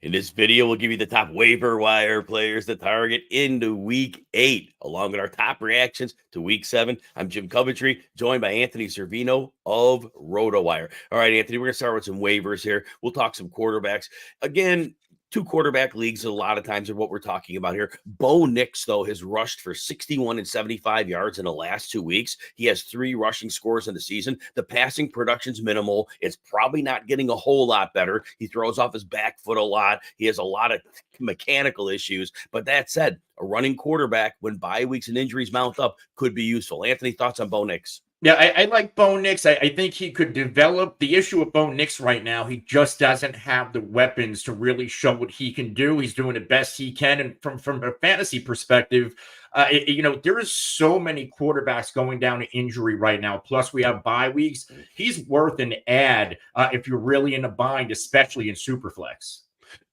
In this video, we'll give you the top waiver wire players to target into week 8, along with our top reactions to week 7. I'm Jim Coventry, joined by Anthony Cervino of RotoWire. All right, Anthony, we're going to start with some waivers here. We'll talk some quarterbacks. Again, 2 quarterback leagues a lot of times are what we're talking about here. Bo Nix, though, has rushed for 61 and 75 yards in the last 2 weeks. He has 3 rushing scores in the season. The passing production's minimal. It's probably not getting a whole lot better. He throws off his back foot a lot. He has a lot of mechanical issues. But that said, a running quarterback, when bye weeks and injuries mount up, could be useful. Anthony, thoughts on Bo Nix? Yeah, I like Bo Nix. I think he could develop. The issue with Bo Nix right now, he just doesn't have the weapons to really show what he can do. He's doing the best he can. And from a fantasy perspective, there is so many quarterbacks going down to injury right now. Plus, we have bye weeks. He's worth an ad if you're really in a bind, especially in Superflex.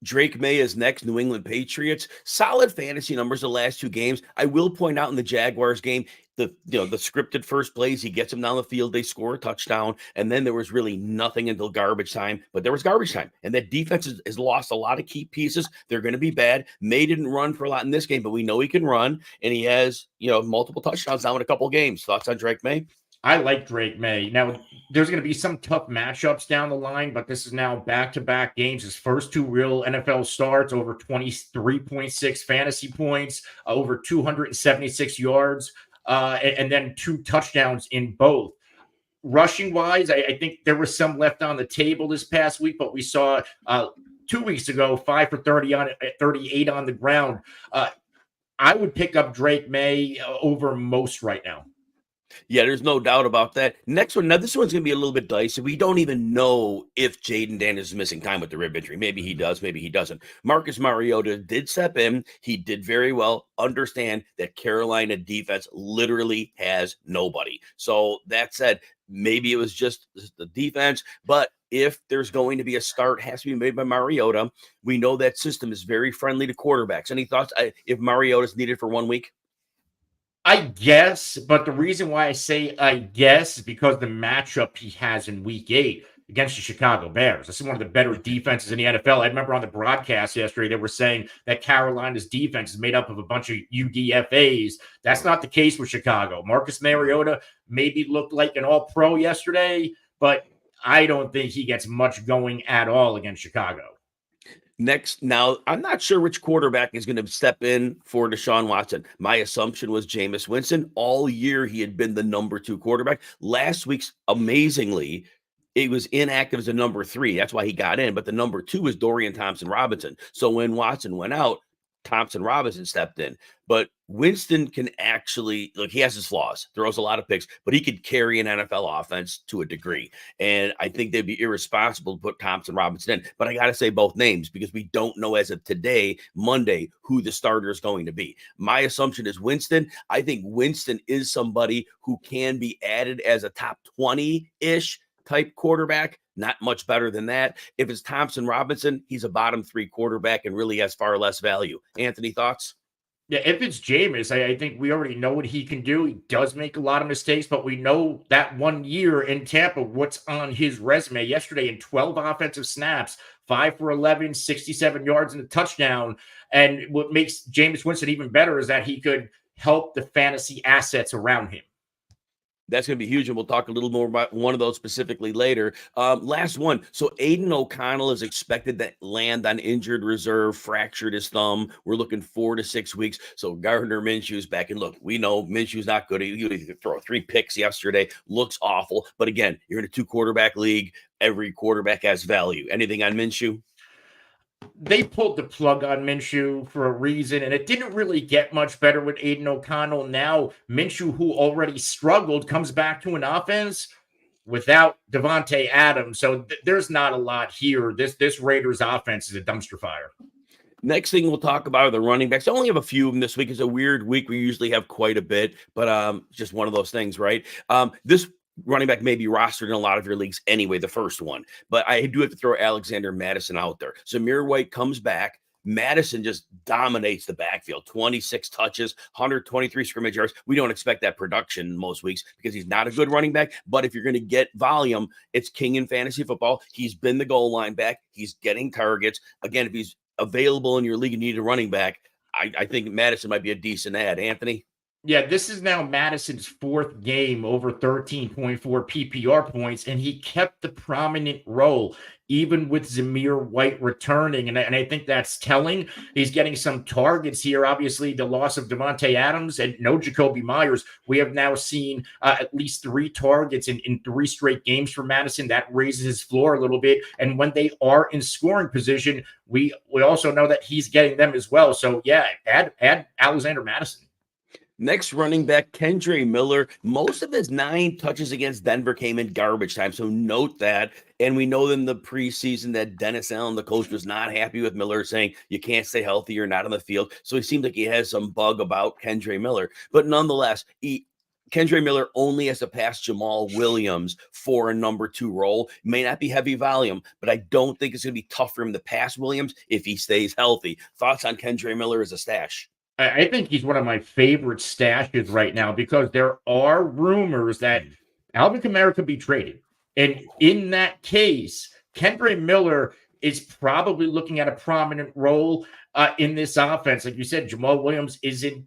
Drake May is next, New England Patriots. Solid fantasy numbers the last 2 games. I will point out in the Jaguars game, the scripted first plays, he gets them down the field, they score a touchdown, and then there was really nothing until garbage time. But there was garbage time, and that defense has lost a lot of key pieces. They're going to be bad. May didn't run for a lot in this game, but we know he can run, and he has multiple touchdowns now in a couple of games. Thoughts on Drake May? I like Drake May. Now, there's going to be some tough matchups down the line, but this is now back-to-back games. His first 2 real NFL starts, over 23.6 fantasy points, over 276 yards, and then 2 touchdowns in both. Rushing-wise, I think there was some left on the table this past week, but we saw 2 weeks ago, 5 for 30 on 38 on the ground. I would pick up Drake May over most right now. Yeah, there's no doubt about that. Next one. Now, this one's going to be a little bit dicey. We don't even know if Jaden Daniels is missing time with the rib injury. Maybe he does. Maybe he doesn't. Marcus Mariota did step in. He did very well. Understand that Carolina defense literally has nobody. So that said, maybe it was just the defense. But if there's going to be a start, it has to be made by Mariota. We know that system is very friendly to quarterbacks. Any thoughts if Mariota's needed for 1 week? I guess, but the reason why I say I guess is because the matchup he has in week 8 against the Chicago Bears. This is one of the better defenses in the NFL. I remember on the broadcast yesterday, they were saying that Carolina's defense is made up of a bunch of UDFAs. That's not the case with Chicago. Marcus Mariota maybe looked like an all-pro yesterday, but I don't think he gets much going at all against Chicago. Next, now, I'm not sure which quarterback is going to step in for Deshaun Watson. My assumption was Jameis Winston. All year, he had been the number 2 quarterback. Last week's, amazingly, it was inactive as a number 3. That's why he got in. But the number 2 is Dorian Thompson-Robinson. So when Watson went out, Thompson-Robinson stepped in. But Winston can actually, look, he has his flaws, throws a lot of picks, but he could carry an NFL offense to a degree. And I think they'd be irresponsible to put Thompson-Robinson in. But I got to say both names because we don't know as of today, Monday, who the starter is going to be. My assumption is Winston. I think Winston is somebody who can be added as a top 20-ish type quarterback. Not much better than that. If it's Thompson-Robinson, he's a bottom 3 quarterback and really has far less value. Anthony, thoughts? Yeah, if it's Jameis, I think we already know what he can do. He does make a lot of mistakes, but we know that 1 year in Tampa, what's on his resume. Yesterday in 12 offensive snaps, 5 for 11, 67 yards and a touchdown. And what makes Jameis Winston even better is that he could help the fantasy assets around him. That's going to be huge, and we'll talk a little more about one of those specifically later. Last one. So Aiden O'Connell is expected to land on injured reserve, fractured his thumb. We're looking 4 to 6 weeks. So Gardner Minshew's back. And look, we know Minshew's not good. He throw 3 picks yesterday. Looks awful. But again, you're in a 2-quarterback league. Every quarterback has value. Anything on Minshew? They pulled the plug on Minshew for a reason, and it didn't really get much better with Aiden O'Connell. Now, Minshew, who already struggled, comes back to an offense without Devontae Adams. So there's not a lot here. This Raiders offense is a dumpster fire. Next thing we'll talk about are the running backs. I only have a few of them this week. It's a weird week. We usually have quite a bit, but just one of those things, right? This running back may be rostered in a lot of your leagues anyway, the first one. But I do have to throw Alexander Madison out there. Zamir White comes back. Madison just dominates the backfield. 26 touches, 123 scrimmage yards. We don't expect that production most weeks because he's not a good running back. But if you're going to get volume, it's king in fantasy football. He's been the goal line back. He's getting targets. Again, if he's available in your league and you need a running back, I think Madison might be a decent ad. Anthony? Yeah, this is now Madison's fourth game over 13.4 PPR points, and he kept the prominent role even with Zamir White returning. And I think that's telling. He's getting some targets here. Obviously, the loss of Devontae Adams and no Jacoby Myers. We have now seen at least 3 targets in 3 straight games for Madison. That raises his floor a little bit. And when they are in scoring position, we also know that he's getting them as well. So, yeah, add Alexander Madison. Next running back, Kendre Miller. Most of his 9 touches against Denver came in garbage time, so note that. And we know in the preseason that Dennis Allen, the coach, was not happy with Miller, saying you can't stay healthy, you're not on the field. So he seems like he has some bug about Kendre Miller. But nonetheless, Kendre Miller only has to pass Jamal Williams for a number 2 role. May not be heavy volume, but I don't think it's going to be tough for him to pass Williams if he stays healthy. Thoughts on Kendre Miller as a stash? I think he's one of my favorite stashes right now because there are rumors that Alvin Kamara could be traded. And in that case, Kendre Miller is probably looking at a prominent role in this offense. Like you said, Jamal Williams isn't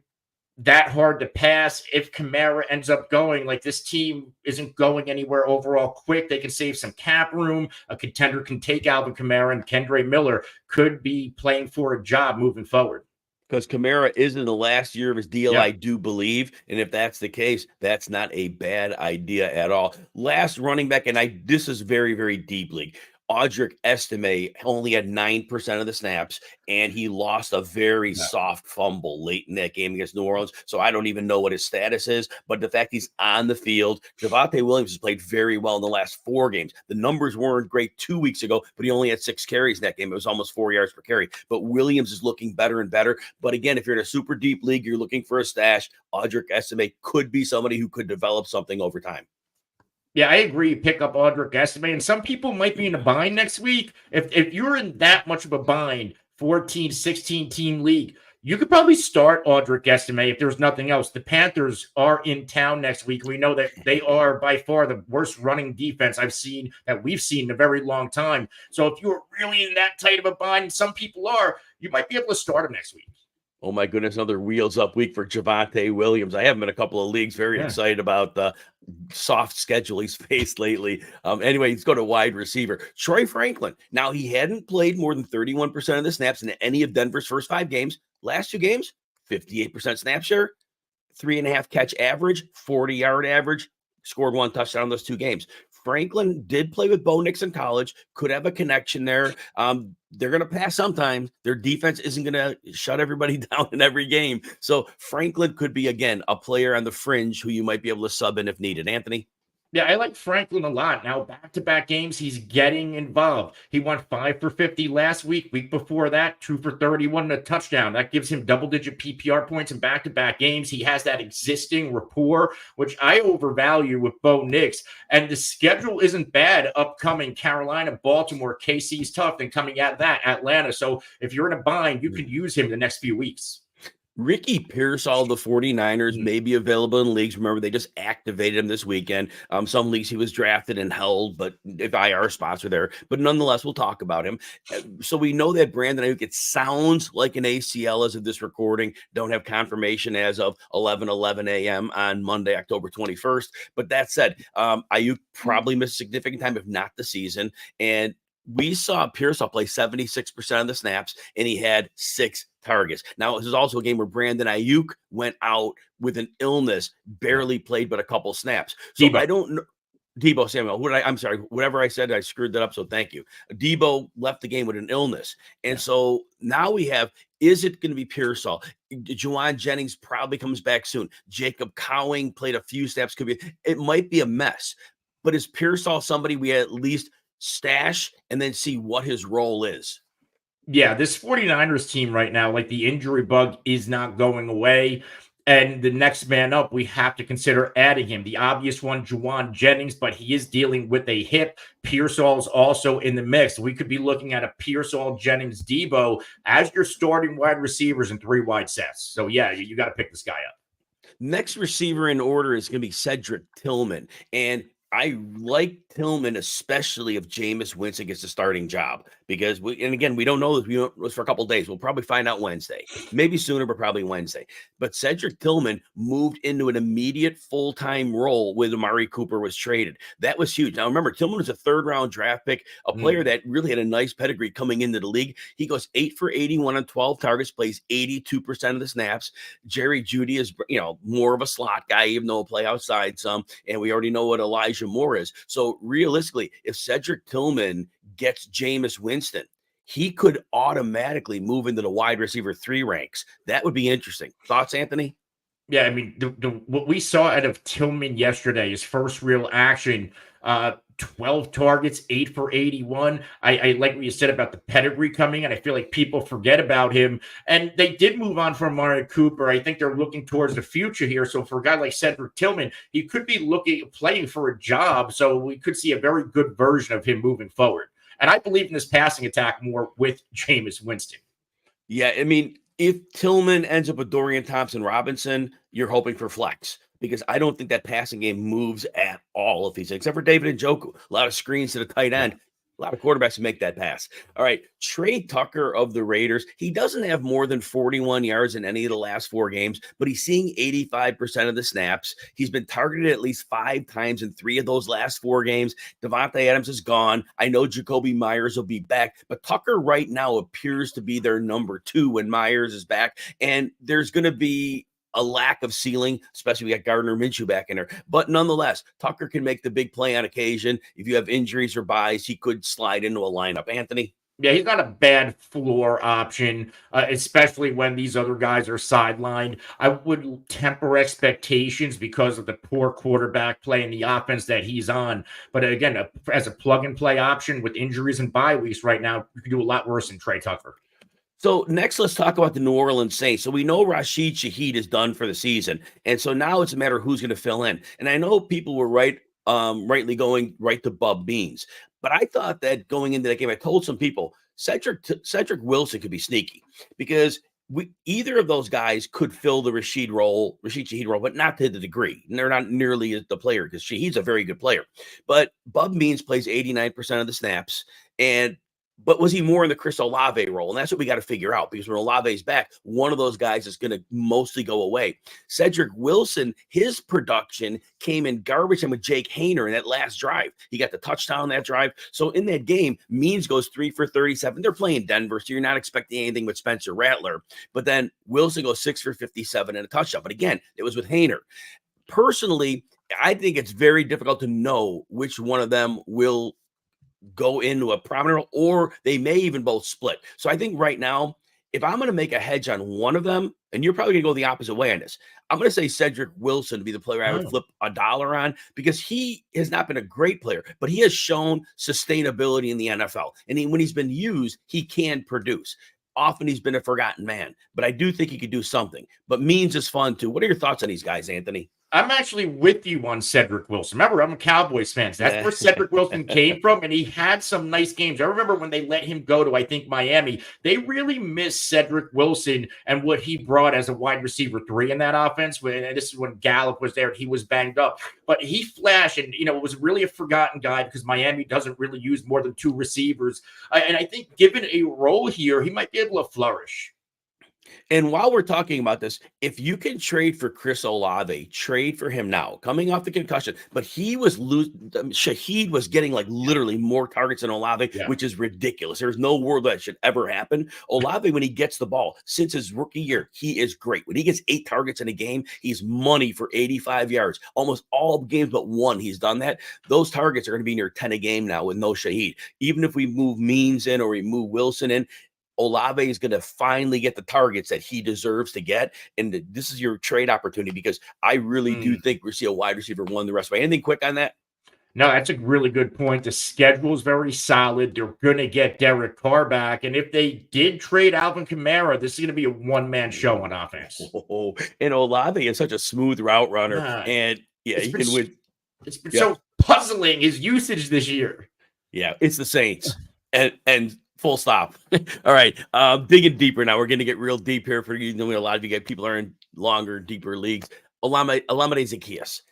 that hard to pass. If Kamara ends up going, like this team isn't going anywhere overall quick, they can save some cap room. A contender can take Alvin Kamara, and Kendre Miller could be playing for a job moving forward. Because Kamara is in the last year of his deal, I do believe. And if that's the case, that's not a bad idea at all. Last running back, and this is very, very deep league. Audric Estime only had 9% of the snaps, and he lost a very soft fumble late in that game against New Orleans. So I don't even know what his status is, but the fact he's on the field, Javonte Williams has played very well in the last 4 games. The numbers weren't great 2 weeks ago, but he only had 6 carries in that game. It was almost 4 yards per carry. But Williams is looking better and better. But again, if you're in a super deep league, you're looking for a stash, Audric Estime could be somebody who could develop something over time. Yeah, I agree. Pick up Audric Estime, and some people might be in a bind next week. If you're in that much of a bind, 14, 16-team league, you could probably start Audric Estime if there's nothing else. The Panthers are in town next week. We know that they are by far the worst running defense we've seen in a very long time. So if you're really in that tight of a bind, some people are, you might be able to start him next week. Oh, my goodness, another wheels up week for Javonte Williams. I have him in a couple of leagues. Very excited about the soft schedule he's faced lately. Anyway, let's go to wide receiver. Troy Franklin. Now, he hadn't played more than 31% of the snaps in any of Denver's first 5 games. Last 2 games, 58% snap share, 3.5 catch average, 40-yard average, scored 1 touchdown in those 2 games. Franklin did play with Bo Nix in college, could have a connection there. They're going to pass sometimes. Their defense isn't going to shut everybody down in every game. So Franklin could be, again, a player on the fringe who you might be able to sub in if needed. Anthony? Yeah, I like Franklin a lot. Now, back-to-back games, he's getting involved. He went 5 for 50 last week. Week before that, 2 for 31 and a touchdown. That gives him double-digit PPR points in back-to-back games. He has that existing rapport, which I overvalue with Bo Nix. And the schedule isn't bad upcoming. Carolina, Baltimore, KC's tough. Then coming out of that, Atlanta. So if you're in a bind, you can use him the next few weeks. Ricky Pearsall, the 49ers, may be available in leagues. Remember, they just activated him this weekend. Some leagues he was drafted and held, but if IR spots are there. But nonetheless, we'll talk about him. So we know that Brandon Ayuk, it sounds like an ACL as of this recording. Don't have confirmation as of 11 a.m. on Monday, October 21st. But that said, Ayuk probably missed significant time, if not the season. And we saw Pearsall play 76% of the snaps, and he had 6 targets. Now, this is also a game where Brandon Ayuk went out with an illness, barely played but a couple snaps. So I don't know. Debo Samuel, I'm sorry, whatever I said, I screwed that up, so thank you. Debo left the game with an illness. And so now we have, is it going to be Pearsall? Juwan Jennings probably comes back soon. Jacob Cowing played a few snaps. It might be a mess. But is Pearsall somebody we at least stash and then see what his role is? Yeah, this 49ers team right now, like the injury bug is not going away. And the next man up, we have to consider adding him. The obvious one, Juwan Jennings, but he is dealing with a hip. Pearsall's also in the mix. We could be looking at a Pearsall, Jennings, Debo as your starting wide receivers in 3 wide sets. So, yeah, you got to pick this guy up. Next receiver in order is going to be Cedric Tillman. And I like Tillman, especially if Jameis Winston gets the starting job, because we don't know this. We don't know this for a couple of days. We'll probably find out Wednesday, maybe sooner, but probably Wednesday. But Cedric Tillman moved into an immediate full-time role when Amari Cooper was traded. That was huge. Now, remember, Tillman was a 3rd-round draft pick, a player that really had a nice pedigree coming into the league. He goes 8 for 81 on 12 targets, plays 82% of the snaps. Jerry Jeudy is, more of a slot guy, even though he'll play outside some. And we already know what Elijah Moore is. So realistically, if Cedric Tillman gets Jameis Winston, he could automatically move into the wide receiver 3 ranks. That would be interesting. Thoughts, Anthony? Yeah, I mean, what we saw out of Tillman yesterday, his first real action, 12 targets, 8 for 81. I like what you said about the pedigree coming, and I feel like people forget about him. And they did move on from Amari Cooper. I think they're looking towards the future here. So for a guy like Cedric Tillman, he could be playing for a job. So we could see a very good version of him moving forward. And I believe in this passing attack more with Jameis Winston. Yeah, I mean, if Tillman ends up with Dorian Thompson-Robinson, you're hoping for flex, because I don't think that passing game moves at all if he's except for David Njoku. A lot of screens to the tight end. A lot of quarterbacks make that pass. All right, Trey Tucker of the Raiders. He doesn't have more than 41 yards in any of the last 4 games, but he's seeing 85% of the snaps. He's been targeted at least 5 times in 3 of those last 4 games. Devontae Adams is gone. I know Jacoby Myers will be back, but Tucker right now appears to be their number 2 when Myers is back, and there's going to be a lack of ceiling, especially we got Gardner Minshew back in there. But nonetheless, Tucker can make the big play on occasion. If you have injuries or buys, he could slide into a lineup. Anthony? Yeah, he's not a bad floor option, especially when these other guys are sidelined. I would temper expectations because of the poor quarterback play and the offense that he's on. But again, as a plug-and-play option with injuries and bye weeks right now, you can do a lot worse than Trey Tucker. So next, let's talk about the New Orleans Saints. So we know Rashid Shaheed is done for the season, and so now it's a matter of who's going to fill in. And I know people were rightly going right to Bub Beans, but I thought that going into that game, I told some people Cedric Wilson could be sneaky, because either of those guys could fill the Rashid Shaheed role, but not to the degree. And they're not nearly the player, because Shaheed's a very good player. But Bub Beans plays 89% of the snaps, but was he more in the Chris Olave role? And that's what we got to figure out, because when Olave's back, one of those guys is going to mostly go away. Cedric Wilson, his production came in garbage time with Jake Haener in that last drive. He got the touchdown that drive. So in that game, Means goes 3 for 37. They're playing Denver, so you're not expecting anything with Spencer Rattler. But then Wilson goes 6 for 57 and a touchdown. But again, it was with Haener. Personally, I think it's very difficult to know which one of them will go into a prominent role, or they may even both split. So I think right now, if I'm going to make a hedge on one of them, and you're probably going to go the opposite way on this, I'm going to say Cedric Wilson to be the player I would flip $1 on, because he has not been a great player, but he has shown sustainability in the NFL. And when he's been used, he can produce. Often he's been a forgotten man, but I do think he could do something. But Means is fun too. What are your thoughts on these guys, Anthony? I'm actually with you on Cedric Wilson. Remember, I'm a Cowboys fan. So that's where Cedric Wilson came from, and he had some nice games. I remember when they let him go to, I think, Miami. They really missed Cedric Wilson and what he brought as a wide receiver 3 in that offense. And this is when Gallup was there and he was banged up. But he flashed, and, was really a forgotten guy, because Miami doesn't really use more than 2 receivers. And I think given a role here, he might be able to flourish. And while we're talking about this, if you can trade for Chris Olave, trade for him now, coming off the concussion. But Shaheed was getting literally more targets than Olave, which is ridiculous. There's no world that should ever happen. Olave, when he gets the ball, since his rookie year, he is great. When he gets 8 targets in a game, he's money for 85 yards. Almost all games but one, he's done that. Those targets are going to be near 10 a game now with no Shaheed. Even if we move Means in or we move Wilson in, Olave is going to finally get the targets that he deserves to get. And this is your trade opportunity, because I really do think we'll see a wide receiver 1 the rest of the way. Anything quick on that? No, that's a really good point. The schedule is very solid. They're going to get Derek Carr back. And if they did trade Alvin Kamara, this is going to be a one-man show on offense. Oh, and Olave is such a smooth route runner. Nah, And yeah, it's he been can win. it's been Yeah. so puzzling his usage this year. Yeah, it's the Saints. And full stop. All right. Digging deeper now. We're going to get real deep here for you. Know, a lot of you get people are in longer, deeper leagues. Olamide Zaccheaus.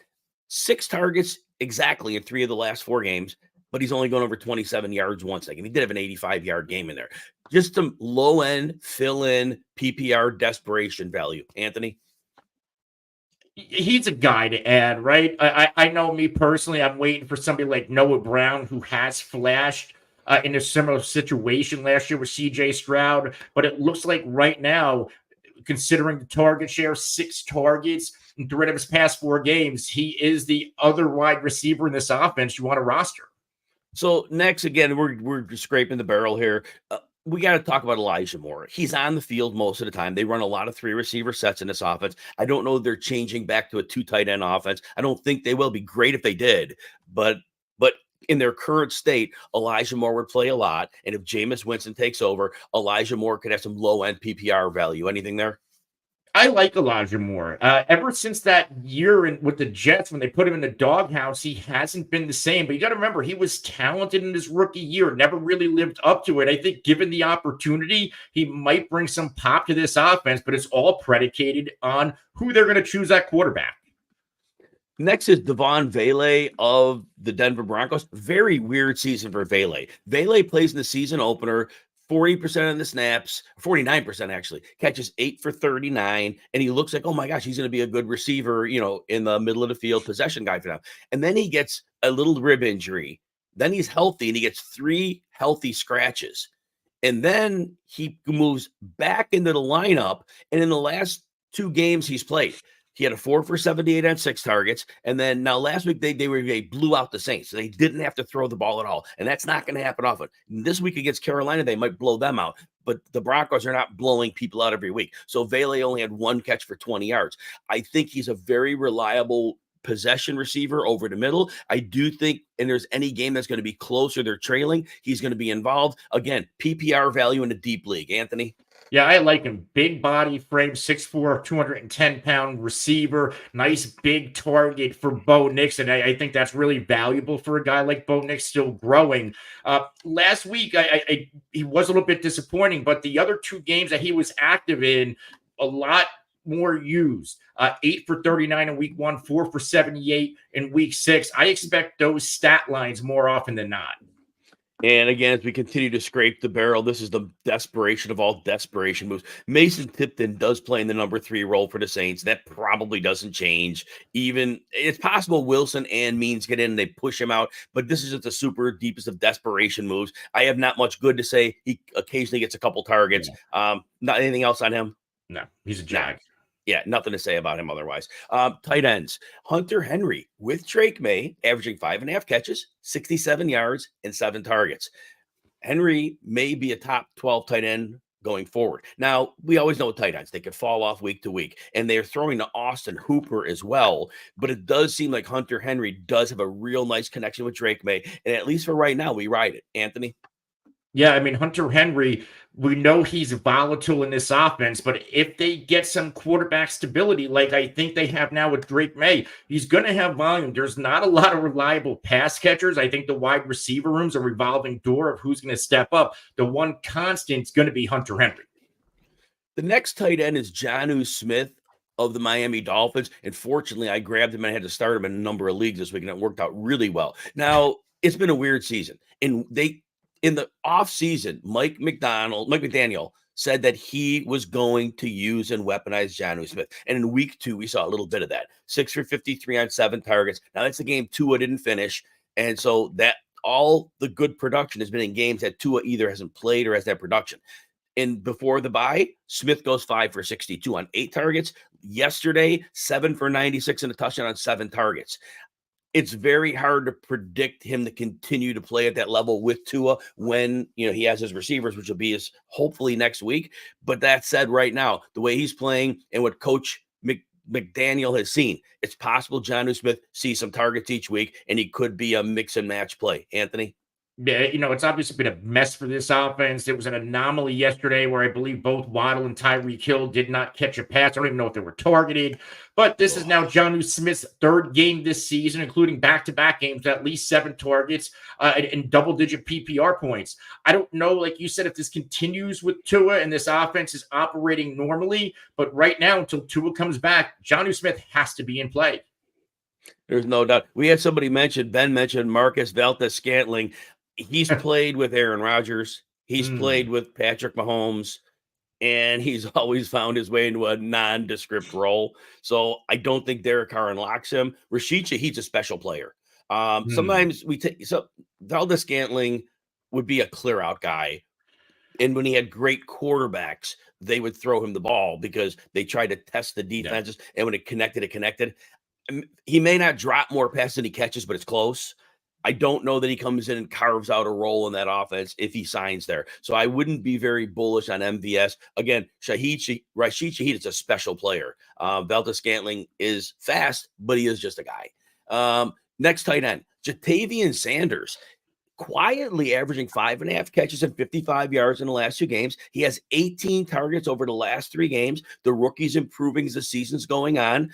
6 targets exactly in 3 of the last 4 games, but he's only gone over 27 yards once. He did have an 85-yard game in there. Just some low-end, fill-in, PPR desperation value. Anthony? He's a guy to add, right? I know me personally, I'm waiting for somebody like Noah Brown who has flashed in a similar situation last year with CJ Stroud, but it looks like right now, considering the target share, 6 targets in 3 of his past 4 games, he is the other wide receiver in this offense you want to roster. So next, again, we're scraping the barrel here. We got to talk about Elijah Moore. He's on the field most of the time. They run a lot of 3 receiver sets in this offense. I don't know if they're changing back to a 2 tight end offense. I don't think they will. Be great if they did, but in their current state, Elijah Moore would play a lot. And if Jameis Winston takes over, Elijah Moore could have some low-end PPR value. Anything there? I like Elijah Moore. Ever since that year with the Jets, when they put him in the doghouse, he hasn't been the same. But you got to remember, he was talented in his rookie year, never really lived up to it. I think given the opportunity, he might bring some pop to this offense, but it's all predicated on who they're going to choose at quarterback. Next is Devon Vele of the Denver Broncos. Very weird season for Vele. Vele plays in the season opener, 40% of the snaps, 49% actually, catches 8 for 39, and he looks like, oh my gosh, he's going to be a good receiver, in the middle of the field, possession guy for them. And then he gets a little rib injury. Then he's healthy, and he gets 3 healthy scratches. And then he moves back into the lineup, and in the last 2 games he's played, he had a 4 for 78 on 6 targets. And then now last week they blew out the Saints. So they didn't have to throw the ball at all. And that's not going to happen often. This week against Carolina, they might blow them out. But the Broncos are not blowing people out every week. So Vele only had 1 catch for 20 yards. I think he's a very reliable possession receiver over the middle. I do think, and there's any game that's going to be closer, they're trailing, he's going to be involved. Again, PPR value in a deep league. Anthony? Yeah, I like him. Big body frame, 6'4", 210-pound receiver. Nice big target for Bo Nix, and I think that's really valuable for a guy like Bo Nix still growing. Last week, he was a little bit disappointing, but the other 2 games that he was active in, a lot more used. 8 for 39 in week 1, 4 for 78 in week 6. I expect those stat lines more often than not. And again, as we continue to scrape the barrel, this is the desperation of all desperation moves. Mason Tipton does play in the number 3 role for the Saints. That probably doesn't change. Even it's possible Wilson and Means get in and they push him out, but this is just the super deepest of desperation moves. I have not much good to say. He occasionally gets a couple targets. Yeah. Not anything else on him? No, he's a jag. Yeah, nothing to say about him otherwise. Tight ends. Hunter Henry with Drake May, averaging 5.5 catches, 67 yards, and 7 targets. Henry may be a top 12 tight end going forward. Now, we always know tight ends. They could fall off week to week, and they're throwing to Austin Hooper as well. But it does seem like Hunter Henry does have a real nice connection with Drake May, and at least for right now, we ride it. Anthony? Yeah, I mean, Hunter Henry, we know he's volatile in this offense, but if they get some quarterback stability, like I think they have now with Drake May, he's going to have volume. There's not a lot of reliable pass catchers. I think the wide receiver room's a revolving door of who's going to step up. The one constant is going to be Hunter Henry. The next tight end is Jonnu Smith of the Miami Dolphins. And fortunately, I grabbed him and I had to start him in a number of leagues this week, and it worked out really well. Now, it's been a weird season. In the offseason, Mike McDaniel said that he was going to use and weaponize Jonnu Smith. And in week 2, we saw a little bit of that. 6 for 53 on 7 targets. Now, that's the game Tua didn't finish. And so that all the good production has been in games that Tua either hasn't played or has that production. And before the bye, Smith goes 5 for 62 on 8 targets. Yesterday, 7 for 96 and a touchdown on 7 targets. It's very hard to predict him to continue to play at that level with Tua when he has his receivers, which will be his hopefully next week. But that said, right now, the way he's playing and what Coach McDaniel has seen. It's possible Jonnu Smith sees some targets each week, and he could be a mix and match play. Anthony? Yeah, it's obviously been a mess for this offense. It was an anomaly yesterday where I believe both Waddle and Tyreek Hill did not catch a pass. I don't even know if they were targeted. But this is now Jonnu Smith's third game this season, including back-to-back games, at least 7 targets and double-digit PPR points. I don't know, like you said, if this continues with Tua and this offense is operating normally. But right now, until Tua comes back, Jonnu Smith has to be in play. There's no doubt. We had somebody Ben mentioned Marcus Valdes-Scantling. He's played with Aaron Rodgers. He's played with Patrick Mahomes, and he's always found his way into a nondescript role. So I don't think Derek Carr unlocks him. Rashica, he's a special player. Sometimes Valdes-Scantling would be a clear out guy. And when he had great quarterbacks, they would throw him the ball because they tried to test the defenses. Yeah. And when it connected. He may not drop more passes than he catches, but it's close. I don't know that he comes in and carves out a role in that offense if he signs there. So I wouldn't be very bullish on MVS. Again, Rashid Shaheed is a special player. Valdes-Scantling is fast, but he is just a guy. Next tight end, Jatavian Sanders. Quietly averaging 5.5 catches and 55 yards in the last 2 games. He has 18 targets over the last 3 games. The rookie's improving as the season's going on.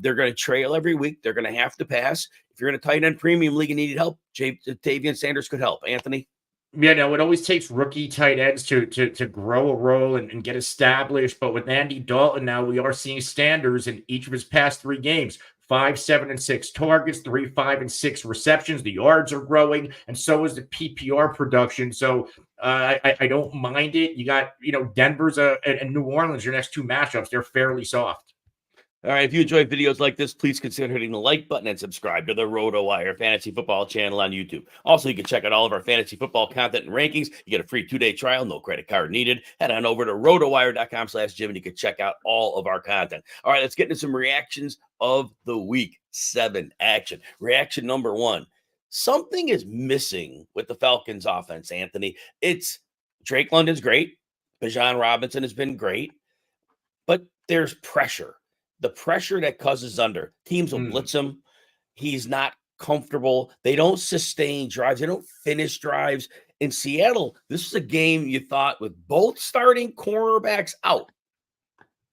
They're going to trail every week. They're going to have to pass. If you're in a tight end premium league and needed help, Jatavian Sanders could help. Anthony? Yeah, no, it always takes rookie tight ends to grow a role and get established. But with Andy Dalton now, we are seeing Sanders in each of his past 3 games. 5, 7, and 6 targets, 3, 5, and 6 receptions. The yards are growing, and so is the PPR production. So I don't mind it. You got, Denver's and New Orleans, your next 2 matchups. They're fairly soft. All right, if you enjoy videos like this, please consider hitting the like button and subscribe to the RotoWire Fantasy Football channel on YouTube. Also, you can check out all of our fantasy football content and rankings. You get a free 2-day trial, no credit card needed. Head on over to rotowire.com/Jim, and you can check out all of our content. All right, let's get into some reactions of the week 7 action. Reaction number 1. Something is missing with the Falcons offense, Anthony. It's Drake London's great. Bijan Robinson has been great. But there's pressure. The pressure that Cousins is under. Teams will blitz him. He's not comfortable. They don't sustain drives. They don't finish drives. In Seattle, this is a game you thought with both starting cornerbacks out.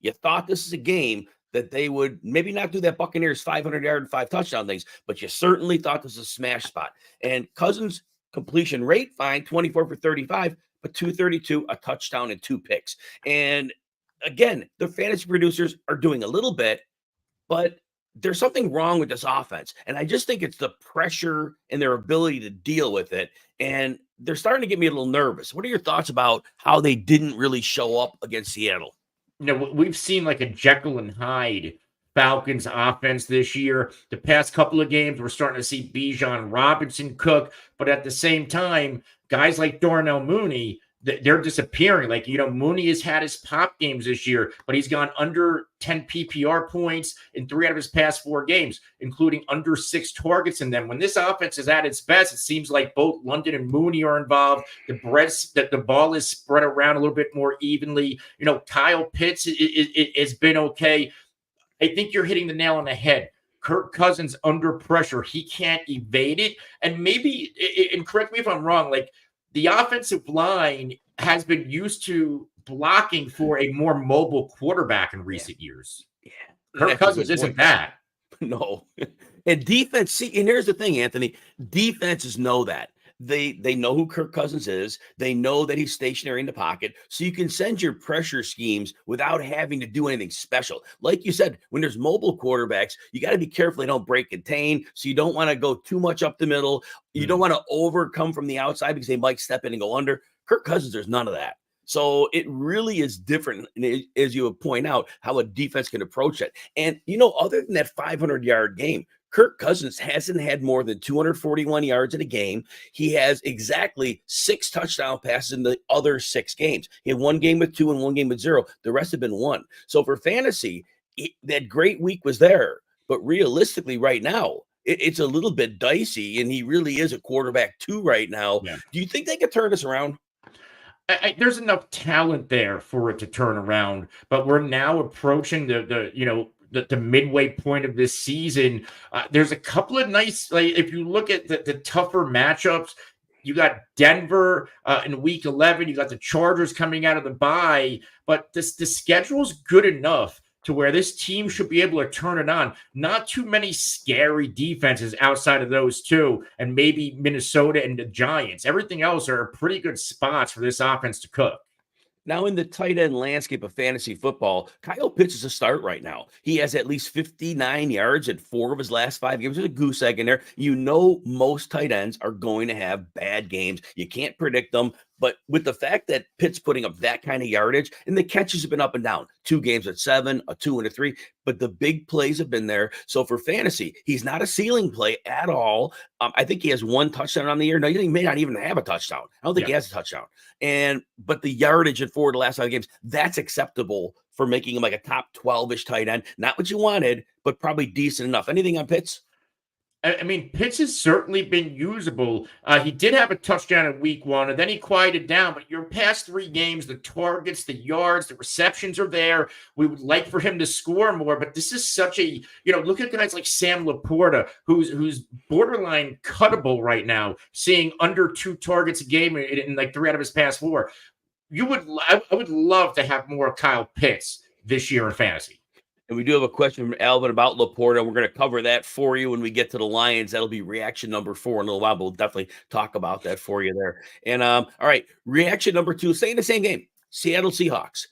You thought this is a game that they would maybe not do that Buccaneers 500-yard and 5 touchdown things, but you certainly thought this was a smash spot. And Cousins' completion rate, fine, 24 for 35, but 232, a touchdown, and 2 picks. And again, the fantasy producers are doing a little bit, but there's something wrong with this offense. And I just think it's the pressure and their ability to deal with it. And they're starting to get me a little nervous. What are your thoughts about how they didn't really show up against Seattle? We've seen like a Jekyll and Hyde Falcons offense this year. The past couple of games, we're starting to see Bijan Robinson cook. But at the same time, guys like Darnell Mooney, they're disappearing. Like, Mooney has had his pop games this year, but he's gone under 10 PPR points in 3 out of his past 4 games, including under 6 targets in them. When this offense is at its best, it seems like both London and Mooney are involved. The ball is spread around a little bit more evenly. Kyle Pitts has been okay. I think you're hitting the nail on the head. Kirk Cousins under pressure. He can't evade it. And maybe, and correct me if I'm wrong, like, the offensive line has been used to blocking for a more mobile quarterback in recent years. Yeah. Kirk Cousins isn't that. No. And defense, and here's the thing, Anthony. Defenses know that. They know who Kirk Cousins is. They know that he's stationary in the pocket. So you can send your pressure schemes without having to do anything special. Like you said, when there's mobile quarterbacks, you got to be careful they don't break contain. So you don't want to go too much up the middle. You don't want to overcome from the outside because they might step in and go under. Kirk Cousins, there's none of that. So it really is different, as you would point out, how a defense can approach it. And, other than that 500-yard game, Kirk Cousins hasn't had more than 241 yards in a game. He has exactly 6 touchdown passes in the other 6 games. He had 1 game with 2 and 1 game with 0. The rest have been 1. So for fantasy, that great week was there. But realistically, right now, it's a little bit dicey, and he really is a quarterback 2 right now. Yeah. Do you think they could turn this around? There's enough talent there for it to turn around, but we're now approaching the the midway point of this season, there's a couple of nice, like if you look at the tougher matchups, you got Denver in week 11, you got the Chargers coming out of the bye, but the schedule's good enough to where this team should be able to turn it on. Not too many scary defenses outside of those two, and maybe Minnesota and the Giants. Everything else are pretty good spots for this offense to cook. Now, in the tight end landscape of fantasy football, Kyle Pitts is a start right now. He has at least 59 yards in 4 of his last 5 games. There's a goose egg in there. You know, most tight ends are going to have bad games. You can't predict them. But with the fact that Pitt's putting up that kind of yardage, and the catches have been up and down, 2 games at 7, a 2 and a 3, but the big plays have been there. So for fantasy, he's not a ceiling play at all. I think he has 1 touchdown on the year. No, he may not even have a touchdown. I don't think he has a touchdown. But the yardage at 4 of the last 5 games, that's acceptable for making him like a top 12-ish tight end. Not what you wanted, but probably decent enough. Anything on Pitts? I mean, Pitts has certainly been usable. He did have a touchdown in week 1, and then he quieted down. But your past 3 games, the targets, the yards, the receptions are there. We would like for him to score more, but this is such a, look at guys like Sam Laporta, who's borderline cuttable right now, seeing under 2 targets a game in like 3 out of his past 4. I would love to have more Kyle Pitts this year in fantasy. And we do have a question from Alvin about Laporta. We're going to cover that for you when we get to the Lions. That'll be reaction number 4 in a little while. But we'll definitely talk about that for you there. And all right, reaction number 2, stay in the same game, Seattle Seahawks.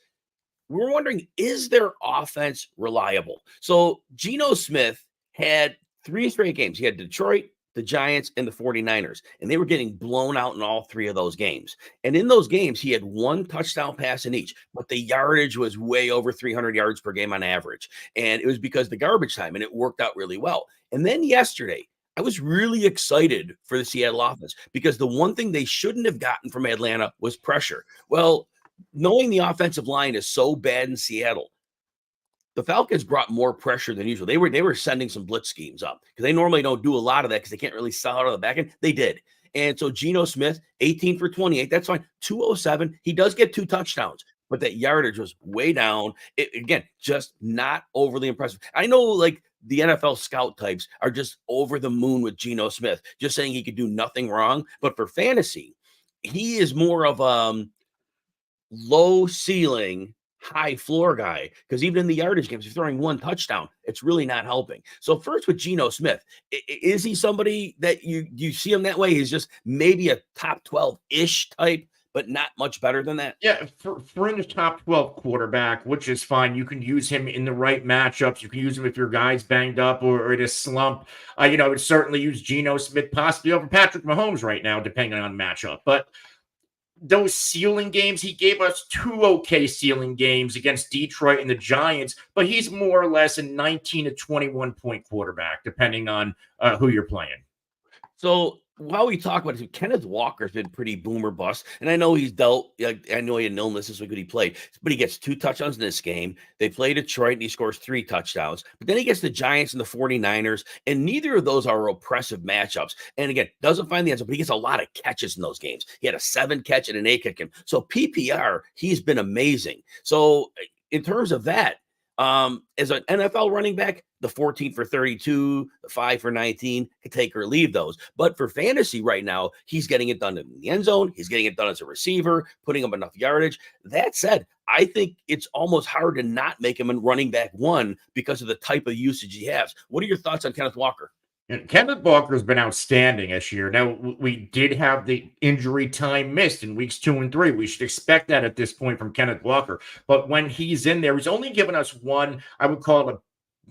We're wondering, is their offense reliable? So Geno Smith had 3 straight games. He had Detroit, the Giants, and the 49ers, and they were getting blown out in all 3 of those games. And in those games, he had 1 touchdown pass in each, but the yardage was way over 300 yards per game on average. And it was because of the garbage time, and it worked out really well. And then yesterday, I was really excited for the Seattle offense because the one thing they shouldn't have gotten from Atlanta was pressure. Well, knowing the offensive line is so bad in Seattle, the Falcons brought more pressure than usual. They were sending some blitz schemes up because they normally don't do a lot of that because they can't really sell out of the back end. They did. And so Geno Smith, 18 for 28, that's fine. 207. He does get 2 touchdowns, but that yardage was way down. Again, just not overly impressive. I know like the NFL scout types are just over the moon with Geno Smith, just saying he could do nothing wrong. But for fantasy, he is more of low ceiling, high floor guy, because even in the yardage games, if you're throwing 1 touchdown, it's really not helping. So first with Geno Smith, is he somebody that you see him that way? He's just maybe a top 12-ish type, but not much better than that. Yeah, for in the top 12 quarterback, which is fine. You can use him in the right matchups. You can use him if your guy's banged up or in a slump. I would certainly use Geno Smith possibly over Patrick Mahomes right now, depending on matchup. But those ceiling games, he gave us 2 okay ceiling games against Detroit and the Giants, but he's more or less a 19 to 21 point quarterback, depending on who you're playing. So while we talk about it, Kenneth Walker's been pretty boomer bust, and I know he's dealt. I know he had an illness this week when he played, but he gets 2 touchdowns in this game. They play Detroit, and he scores 3 touchdowns. But then he gets the Giants and the 49ers, and neither of those are oppressive matchups. And again, doesn't find the end zone, but he gets a lot of catches in those games. He had a 7 catch and an 8 catch. So PPR, he's been amazing. So in terms of that, as an NFL running back, the 14 for 32, the 5 for 19, can take or leave those. But for fantasy right now, he's getting it done in the end zone. He's getting it done as a receiver, putting up enough yardage. That said, I think it's almost hard to not make him a running back 1 because of the type of usage he has. What are your thoughts on Kenneth Walker? And Kenneth Walker has been outstanding this year. Now, we did have the injury time missed in weeks 2 and 3. We should expect that at this point from Kenneth Walker. But when he's in there, he's only given us 1, I would call it a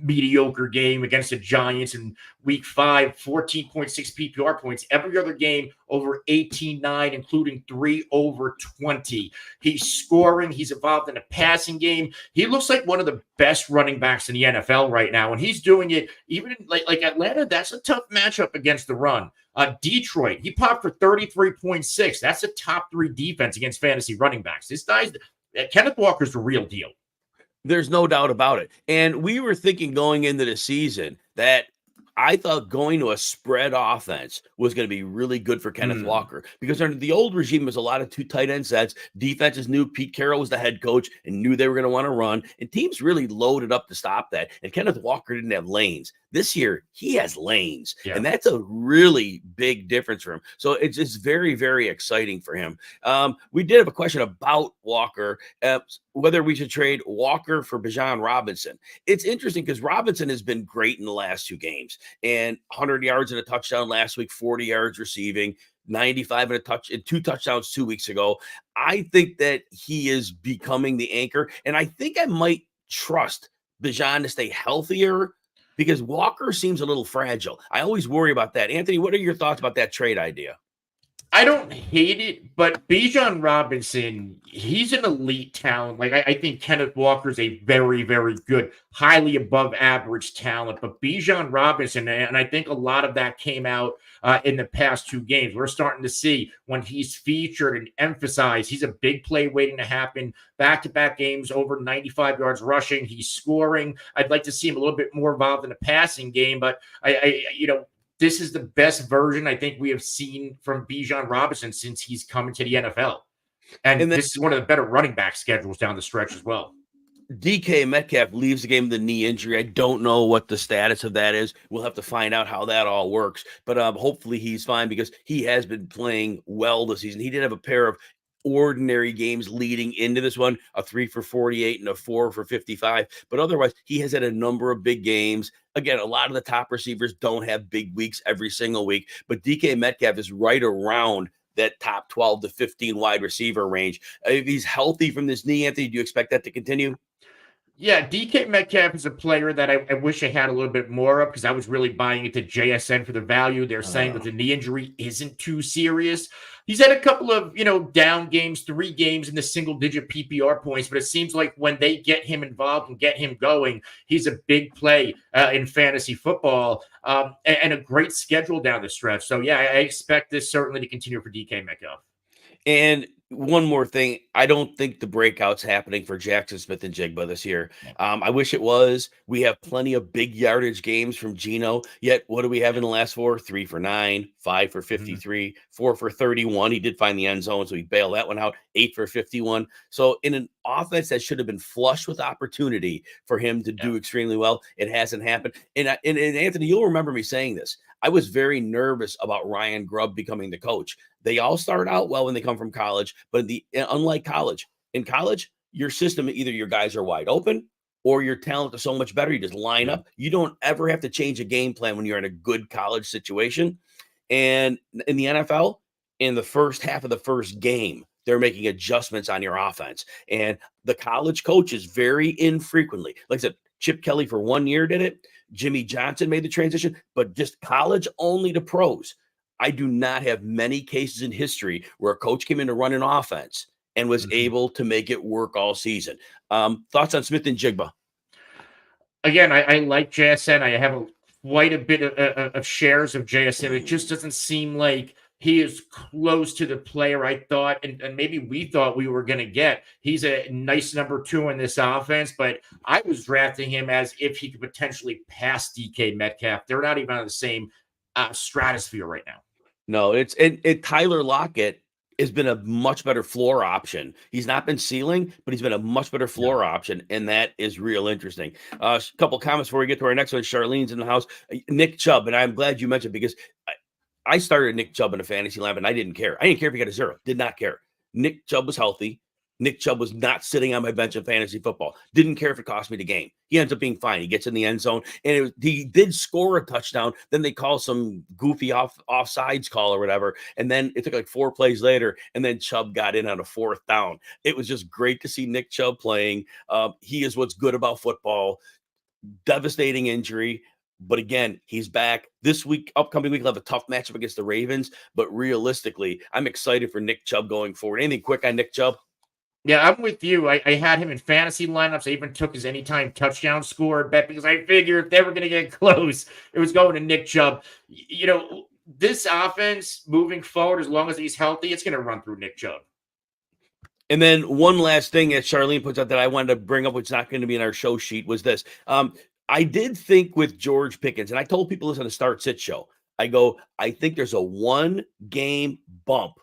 mediocre game against the Giants in week 5, 14.6 PPR points. Every other game over 18.9, including 3 over 20. He's scoring. He's involved in a passing game. He looks like one of the best running backs in the NFL right now, and he's doing it even in, like Atlanta. That's a tough matchup against the run. Detroit, he popped for 33.6. That's a top 3 defense against fantasy running backs. This guy's Kenneth Walker's the real deal. There's no doubt about it. And we were thinking going into the season that I thought going to a spread offense was going to be really good for Kenneth Walker because under the old regime was a lot of 2 tight end sets. Defenses knew Pete Carroll was the head coach and knew they were going to want to run, and teams really loaded up to stop that. And Kenneth Walker didn't have lanes. This year, he has lanes, and that's a really big difference for him. So it's very, very exciting for him. We did have a question about Walker, whether we should trade Walker for Bijan Robinson. It's interesting because Robinson has been great in the last 2 games, and 100 yards and a touchdown last week, 40 yards receiving, 95 and 2 touchdowns 2 weeks ago. I think that he is becoming the anchor, and I think I might trust Bijan to stay healthier because Walker seems a little fragile. I always worry about that. Anthony, what are your thoughts about that trade idea? I don't hate it, but Bijan Robinson, he's an elite talent. Like, I think Kenneth Walker's a very, very good, highly above average talent. But Bijan Robinson, and I think a lot of that came out in the past 2 games. We're starting to see when he's featured and emphasized, he's a big play waiting to happen. Back-to-back games, over 95 yards rushing. He's scoring. I'd like to see him a little bit more involved in the passing game, but this is the best version I think we have seen from Bijan Robinson since he's come into the NFL. And this is one of the better running back schedules down the stretch as well. DK Metcalf leaves the game with a knee injury. I don't know what the status of that is. We'll have to find out how that all works. But hopefully he's fine because he has been playing well this season. He did have a pair of ordinary games leading into this one, a 3 for 48 and a 4 for 55. But otherwise, he has had a number of big games. Again, a lot of the top receivers don't have big weeks every single week, but DK Metcalf is right around that top 12 to 15 wide receiver range. If he's healthy from this knee, Anthony, do you expect that to continue? Yeah, DK Metcalf is a player that I wish I had a little bit more of because I was really buying into JSN for the value. They're saying that the knee injury isn't too serious. He's had a couple of, down games, 3 games in the single-digit PPR points, but it seems like when they get him involved and get him going, he's a big play in fantasy football and a great schedule down the stretch. So, yeah, I expect this certainly to continue for DK Metcalf. And one more thing, I don't think the breakout's happening for Jackson Smith-Njigba this year. I wish it was. We have plenty of big yardage games from Geno. Yet, what do we have in the last 4? 3 for 9, 5 for 53, 4 for 31. He did find the end zone, so he bailed that one out. 8 for 51. So in an offense that should have been flush with opportunity for him to do extremely well, it hasn't happened. And Anthony, you'll remember me saying this. I was very nervous about Ryan Grubb becoming the coach. They all start out well when they come from college, but unlike college, in college, your system, either your guys are wide open or your talent is so much better. You just line up. You don't ever have to change a game plan when you're in a good college situation. And in the NFL, in the first half of the first game, they're making adjustments on your offense. And the college coaches very infrequently, like I said, Chip Kelly for 1 year did it. Jimmy Johnson made the transition, but just college only to pros. I do not have many cases in history where a coach came in to run an offense and was able to make it work all season. Thoughts on Smith-Njigba? Again, I like JSN. I have quite a bit of shares of JSN. It just doesn't seem like he is close to the player I thought, and maybe we thought we were going to get. He's a nice number 2 in this offense, but I was drafting him as if he could potentially pass DK Metcalf. They're not even on the same stratosphere right now. No, it's Tyler Lockett has been a much better floor option. He's not been ceiling, but he's been a much better floor option, and that is real interesting. A couple comments before we get to our next one. Charlene's in the house. Nick Chubb, and I'm glad you mentioned because I started Nick Chubb in a fantasy lab, and I didn't care. I didn't care if he got a 0. Did not care. Nick Chubb was healthy. Nick Chubb was not sitting on my bench in fantasy football. Didn't care if it cost me the game. He ends up being fine. He gets in the end zone, and he did score a touchdown. Then they call some goofy offsides call or whatever, and then it took like 4 plays later, and then Chubb got in on a 4th down. It was just great to see Nick Chubb playing. He is what's good about football. Devastating injury. But again, he's back this week. Upcoming week, he'll have a tough matchup against the Ravens. But realistically, I'm excited for Nick Chubb going forward. Anything quick on Nick Chubb? Yeah, I'm with you. I had him in fantasy lineups. I even took his anytime touchdown score bet because I figured if they were going to get close, it was going to Nick Chubb. This offense moving forward, as long as he's healthy, it's going to run through Nick Chubb. And then one last thing that Charlene puts out that I wanted to bring up, which is not going to be in our show sheet, was this. I did think with George Pickens, and I told people this on the Start Sit show, I think there's a 1 game bump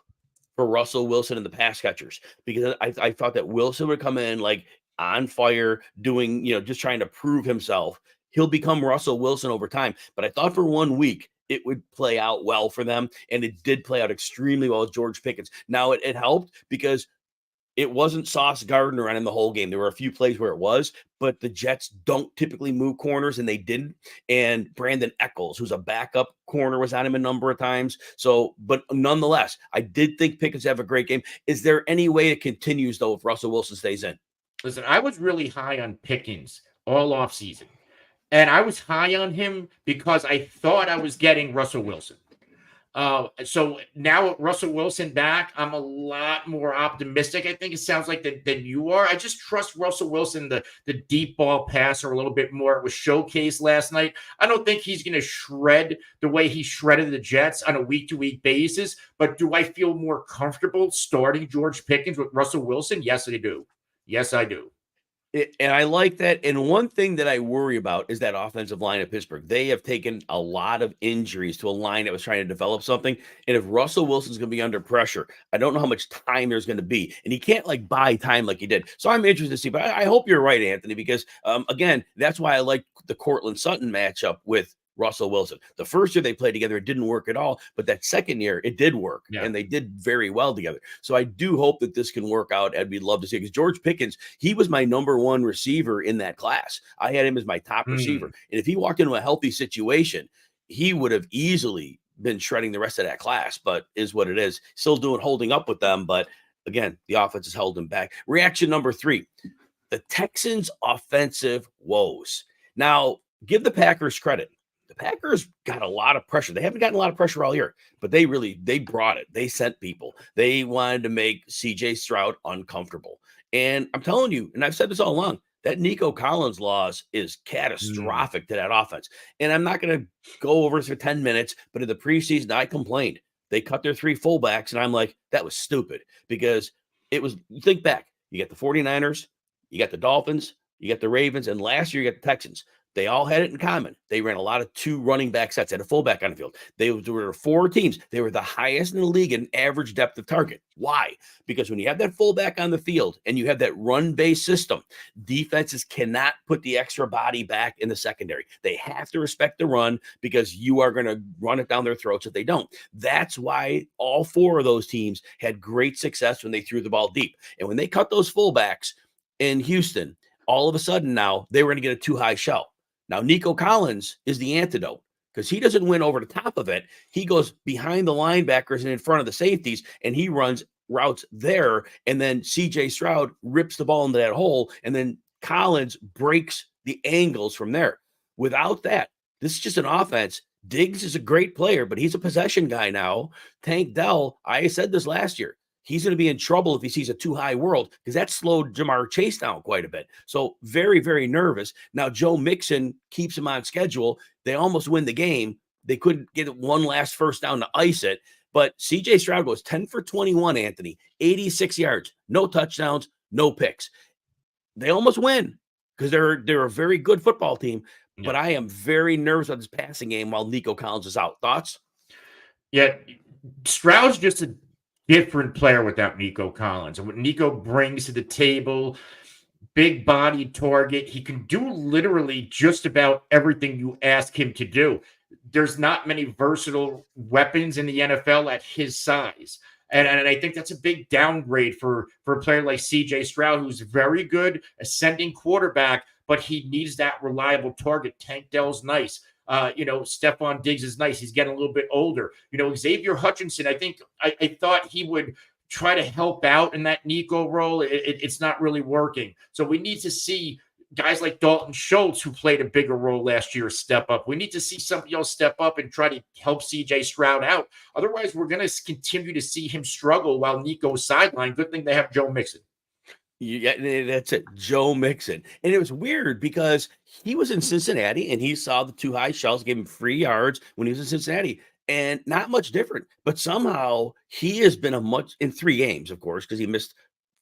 for Russell Wilson and the pass catchers, because I thought that Wilson would come in like on fire, doing, just trying to prove himself. He'll become Russell Wilson over time. But I thought for 1 week it would play out well for them. And it did play out extremely well with George Pickens. Now it helped because it wasn't Sauce Gardner running the whole game. There were a few plays where it was, but the Jets don't typically move corners, and they didn't. And Brandon Eccles, who's a backup corner, was on him a number of times. So, but nonetheless, I did think Pickens have a great game. Is there any way it continues, though, if Russell Wilson stays in? Listen, I was really high on Pickens all offseason. And I was high on him because I thought I was getting Russell Wilson. So now with Russell Wilson back, I'm a lot more optimistic. I think it sounds like than you are. I just trust Russell Wilson, the deep ball passer, a little bit more. It was showcased last night. I don't think he's going to shred the way he shredded the Jets on a week-to-week basis. But do I feel more comfortable starting George Pickens with Russell Wilson? Yes, I do. Yes, I do. And I like that. And one thing that I worry about is that offensive line of Pittsburgh. They have taken a lot of injuries to a line that was trying to develop something. And if Russell Wilson's going to be under pressure, I don't know how much time there's going to be. And he can't buy time like he did. So I'm interested to see. But I hope you're right, Anthony, because again, that's why I like the Cortland Sutton matchup with Russell Wilson. The first year they played together, it didn't work at all. But that second year, it did work. Yeah. And they did very well together. So I do hope that this can work out. And we'd love to see it, because George Pickens, he was my number 1 receiver in that class. I had him as my top receiver. And if he walked into a healthy situation, he would have easily been shredding the rest of that class. But is what it is. Still holding up with them. But again, the offense has held him back. Reaction number 3, the Texans' offensive woes. Now, give the Packers credit. The Packers got a lot of pressure. They haven't gotten a lot of pressure all year, but they brought it. They sent people. They wanted to make CJ Stroud uncomfortable. And I'm telling you, and I've said this all along, that Nico Collins loss is catastrophic to that offense. And I'm not going to go over this for 10 minutes, but in the preseason, I complained. They cut their 3 fullbacks, and I'm like, that was stupid, because think back, you got the 49ers, you got the Dolphins, you got the Ravens, and last year you got the Texans. They all had it in common. They ran a lot of 2 running back sets, had a fullback on the field. There were 4 teams. They were the highest in the league in average depth of target. Why? Because when you have that fullback on the field and you have that run-based system, defenses cannot put the extra body back in the secondary. They have to respect the run, because you are going to run it down their throats if they don't. That's why all 4 of those teams had great success when they threw the ball deep. And when they cut those fullbacks in Houston, all of a sudden now they were going to get a too high shell. Now, Nico Collins is the antidote, because he doesn't win over the top of it. He goes behind the linebackers and in front of the safeties, and he runs routes there. And then CJ Stroud rips the ball into that hole, and then Collins breaks the angles from there. Without that, this is just an offense. Diggs is a great player, but he's a possession guy now. Tank Dell, I said this last year, he's going to be in trouble if he sees a too high world, because that slowed Jamar Chase down quite a bit. So very, very nervous. Now, Joe Mixon keeps him on schedule. They almost win the game. They couldn't get one last first down to ice it. But CJ Stroud goes 10 for 21, Anthony, 86 yards, no touchdowns, no picks. They almost win, because they're a very good football team. Yeah. But I am very nervous about this passing game while Nico Collins is out. Thoughts? Yeah, Stroud's just a different player without Nico Collins. And what Nico brings to the table, big body target, he can do literally just about everything you ask him to do. There's not many versatile weapons in the NFL at his size. And I think that's a big downgrade for a player like CJ Stroud, who's very good ascending quarterback, but he needs that reliable target. Tank Dell's nice. Stephon Diggs is nice. He's getting a little bit older. Xavier Hutchinson, I thought he would try to help out in that Nico role. It's not really working. So we need to see guys like Dalton Schultz, who played a bigger role last year, step up. We need to see somebody else step up and try to help CJ Stroud out. Otherwise, we're going to continue to see him struggle while Nico's sidelined. Good thing they have Joe Mixon. That's it, Joe Mixon. And it was weird, because he was in Cincinnati and he saw the 2 high shells, gave him 3 yards when he was in Cincinnati, and not much different. But somehow he has been in 3 games, of course, because he missed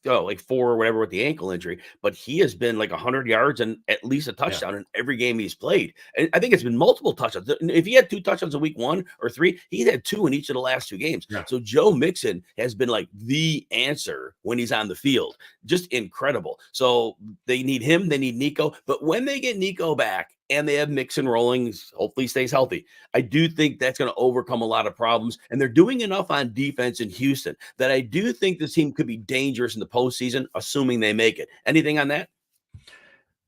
like 4 or whatever with the ankle injury, but he has been like 100 yards and at least a touchdown in every game he's played. And I think it's been multiple touchdowns. If he had 2 touchdowns in week 1 or 3, he'd had 2 in each of the last 2 games. Yeah. So Joe Mixon has been like the answer when he's on the field. Just incredible. So they need him. They need Nico. But when they get Nico back and they have Mixon rolling, hopefully stays healthy, I do think that's going to overcome a lot of problems. And they're doing enough on defense in Houston that I do think this team could be dangerous in the postseason, assuming they make it. Anything on that?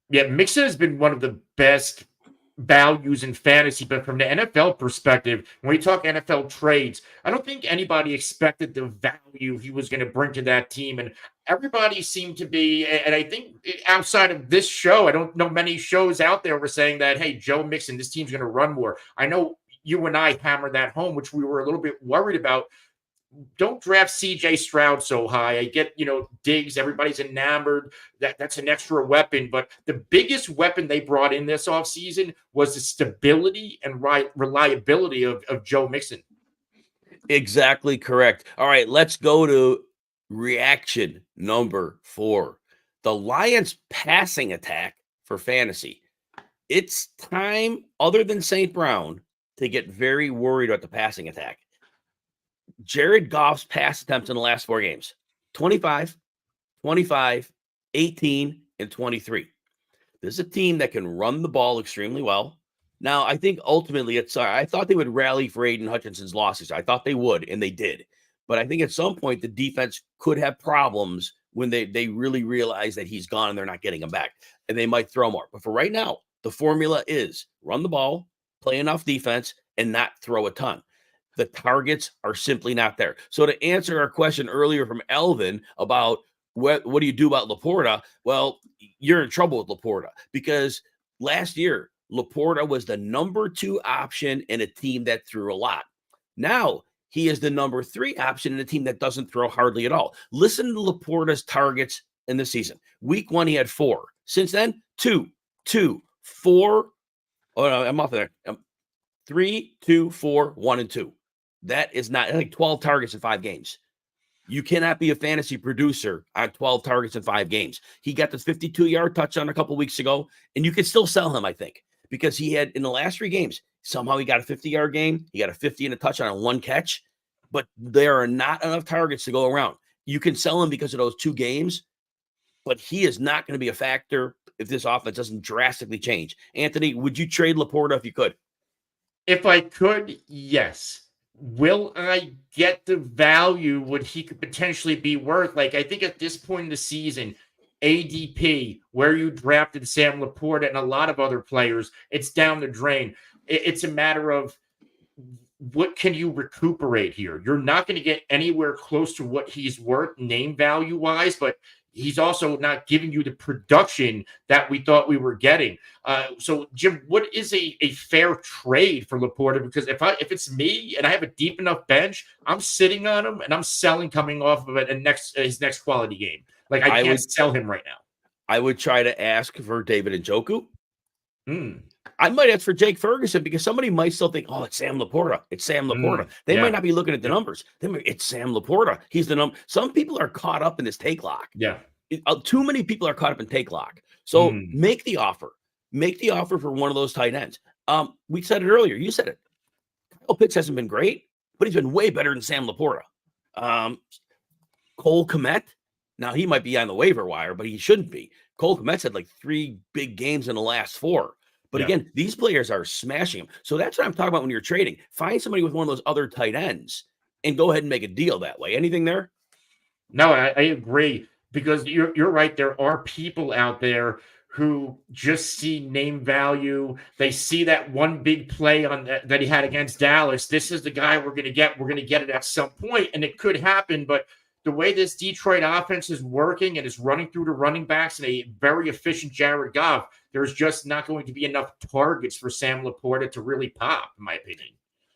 Yeah, Mixon has been one of the best values in fantasy, but from the NFL perspective, when we talk NFL trades, I don't think anybody expected the value he was going to bring to that team. And everybody seemed to be, and I think outside of this show, I don't know many shows out there were saying that, hey, Joe Mixon, this team's going to run more. I know you and I hammered that home, which we were a little bit worried about. Don't draft CJ Stroud so high. I get, Diggs, everybody's enamored. That's an extra weapon. But the biggest weapon they brought in this offseason was the stability and reliability of Joe Mixon. Exactly correct. All right, let's go to reaction number 4. The Lions passing attack for fantasy. It's time, other than St. Brown, to get very worried about the passing attack. Jared Goff's pass attempts in the last 4 games, 25, 25, 18, and 23. This is a team that can run the ball extremely well. Now, I think ultimately I thought they would rally for Aiden Hutchinson's losses. I thought they would, and they did. But I think at some point the defense could have problems when they really realize that he's gone and they're not getting him back, and they might throw more. But for right now, the formula is run the ball, play enough defense, and not throw a ton. The targets are simply not there. So to answer our question earlier from Elvin about what do you do about Laporta? Well, you're in trouble with Laporta because last year, Laporta was the number 2 option in a team that threw a lot. Now he is the number 3 option in a team that doesn't throw hardly at all. Listen to Laporta's targets in the season. Week 1, he had 4. Since then, 2, 4. Oh, no, I'm off there. 3, 2, 4, 1, and 2. That is not like 12 targets in 5 games. You cannot be a fantasy producer on 12 targets in 5 games. He got the 52-yard touchdown a couple weeks ago, and you could still sell him, I think, because he had in the last 3 games, somehow he got a 50-yard game. He got a 50 and a touchdown on 1 catch, but there are not enough targets to go around. You can sell him because of those 2 games, but he is not going to be a factor if this offense doesn't drastically change. Anthony, would you trade Laporta if you could? If I could, yes. Will I get the value what he could potentially be worth? Like, I think at this point in the season, ADP, where you drafted Sam Laporta and a lot of other players, it's down the drain. It's a matter of what can you recuperate here? You're not going to get anywhere close to what he's worth name value wise, but he's also not giving you the production that we thought we were getting. So, Jim, what is a fair trade for Laporta? Because if it's me and I have a deep enough bench, I'm sitting on him and I'm selling coming off of his next quality game. Like I can't sell him right now. I would try to ask for David Njoku. I might ask for Jake Ferguson because somebody might still think, oh, it's Sam Laporta. It's Sam Laporta. They might not be looking at the numbers. It's Sam Laporta. He's the number. Some people are caught up in this take lock. Yeah. Too many people are caught up in take lock. So make the offer. Make the offer for one of those tight ends. We said it earlier. You said it. Kyle Pitts hasn't been great, but he's been way better than Sam Laporta. Cole Kmet. Now, he might be on the waiver wire, but he shouldn't be. Cole Kmet's had like 3 big games in the last 4. But again, these players are smashing them. So that's what I'm talking about when you're trading. Find somebody with one of those other tight ends and go ahead and make a deal that way. Anything there? No, I agree because you're right. There are people out there who just see name value. They see that one big play that he had against Dallas. This is the guy we're going to get. We're going to get it at some point, and it could happen. But the way this Detroit offense is working and is running through the running backs and a very efficient Jared Goff, there's just not going to be enough targets for Sam Laporta to really pop, in my opinion.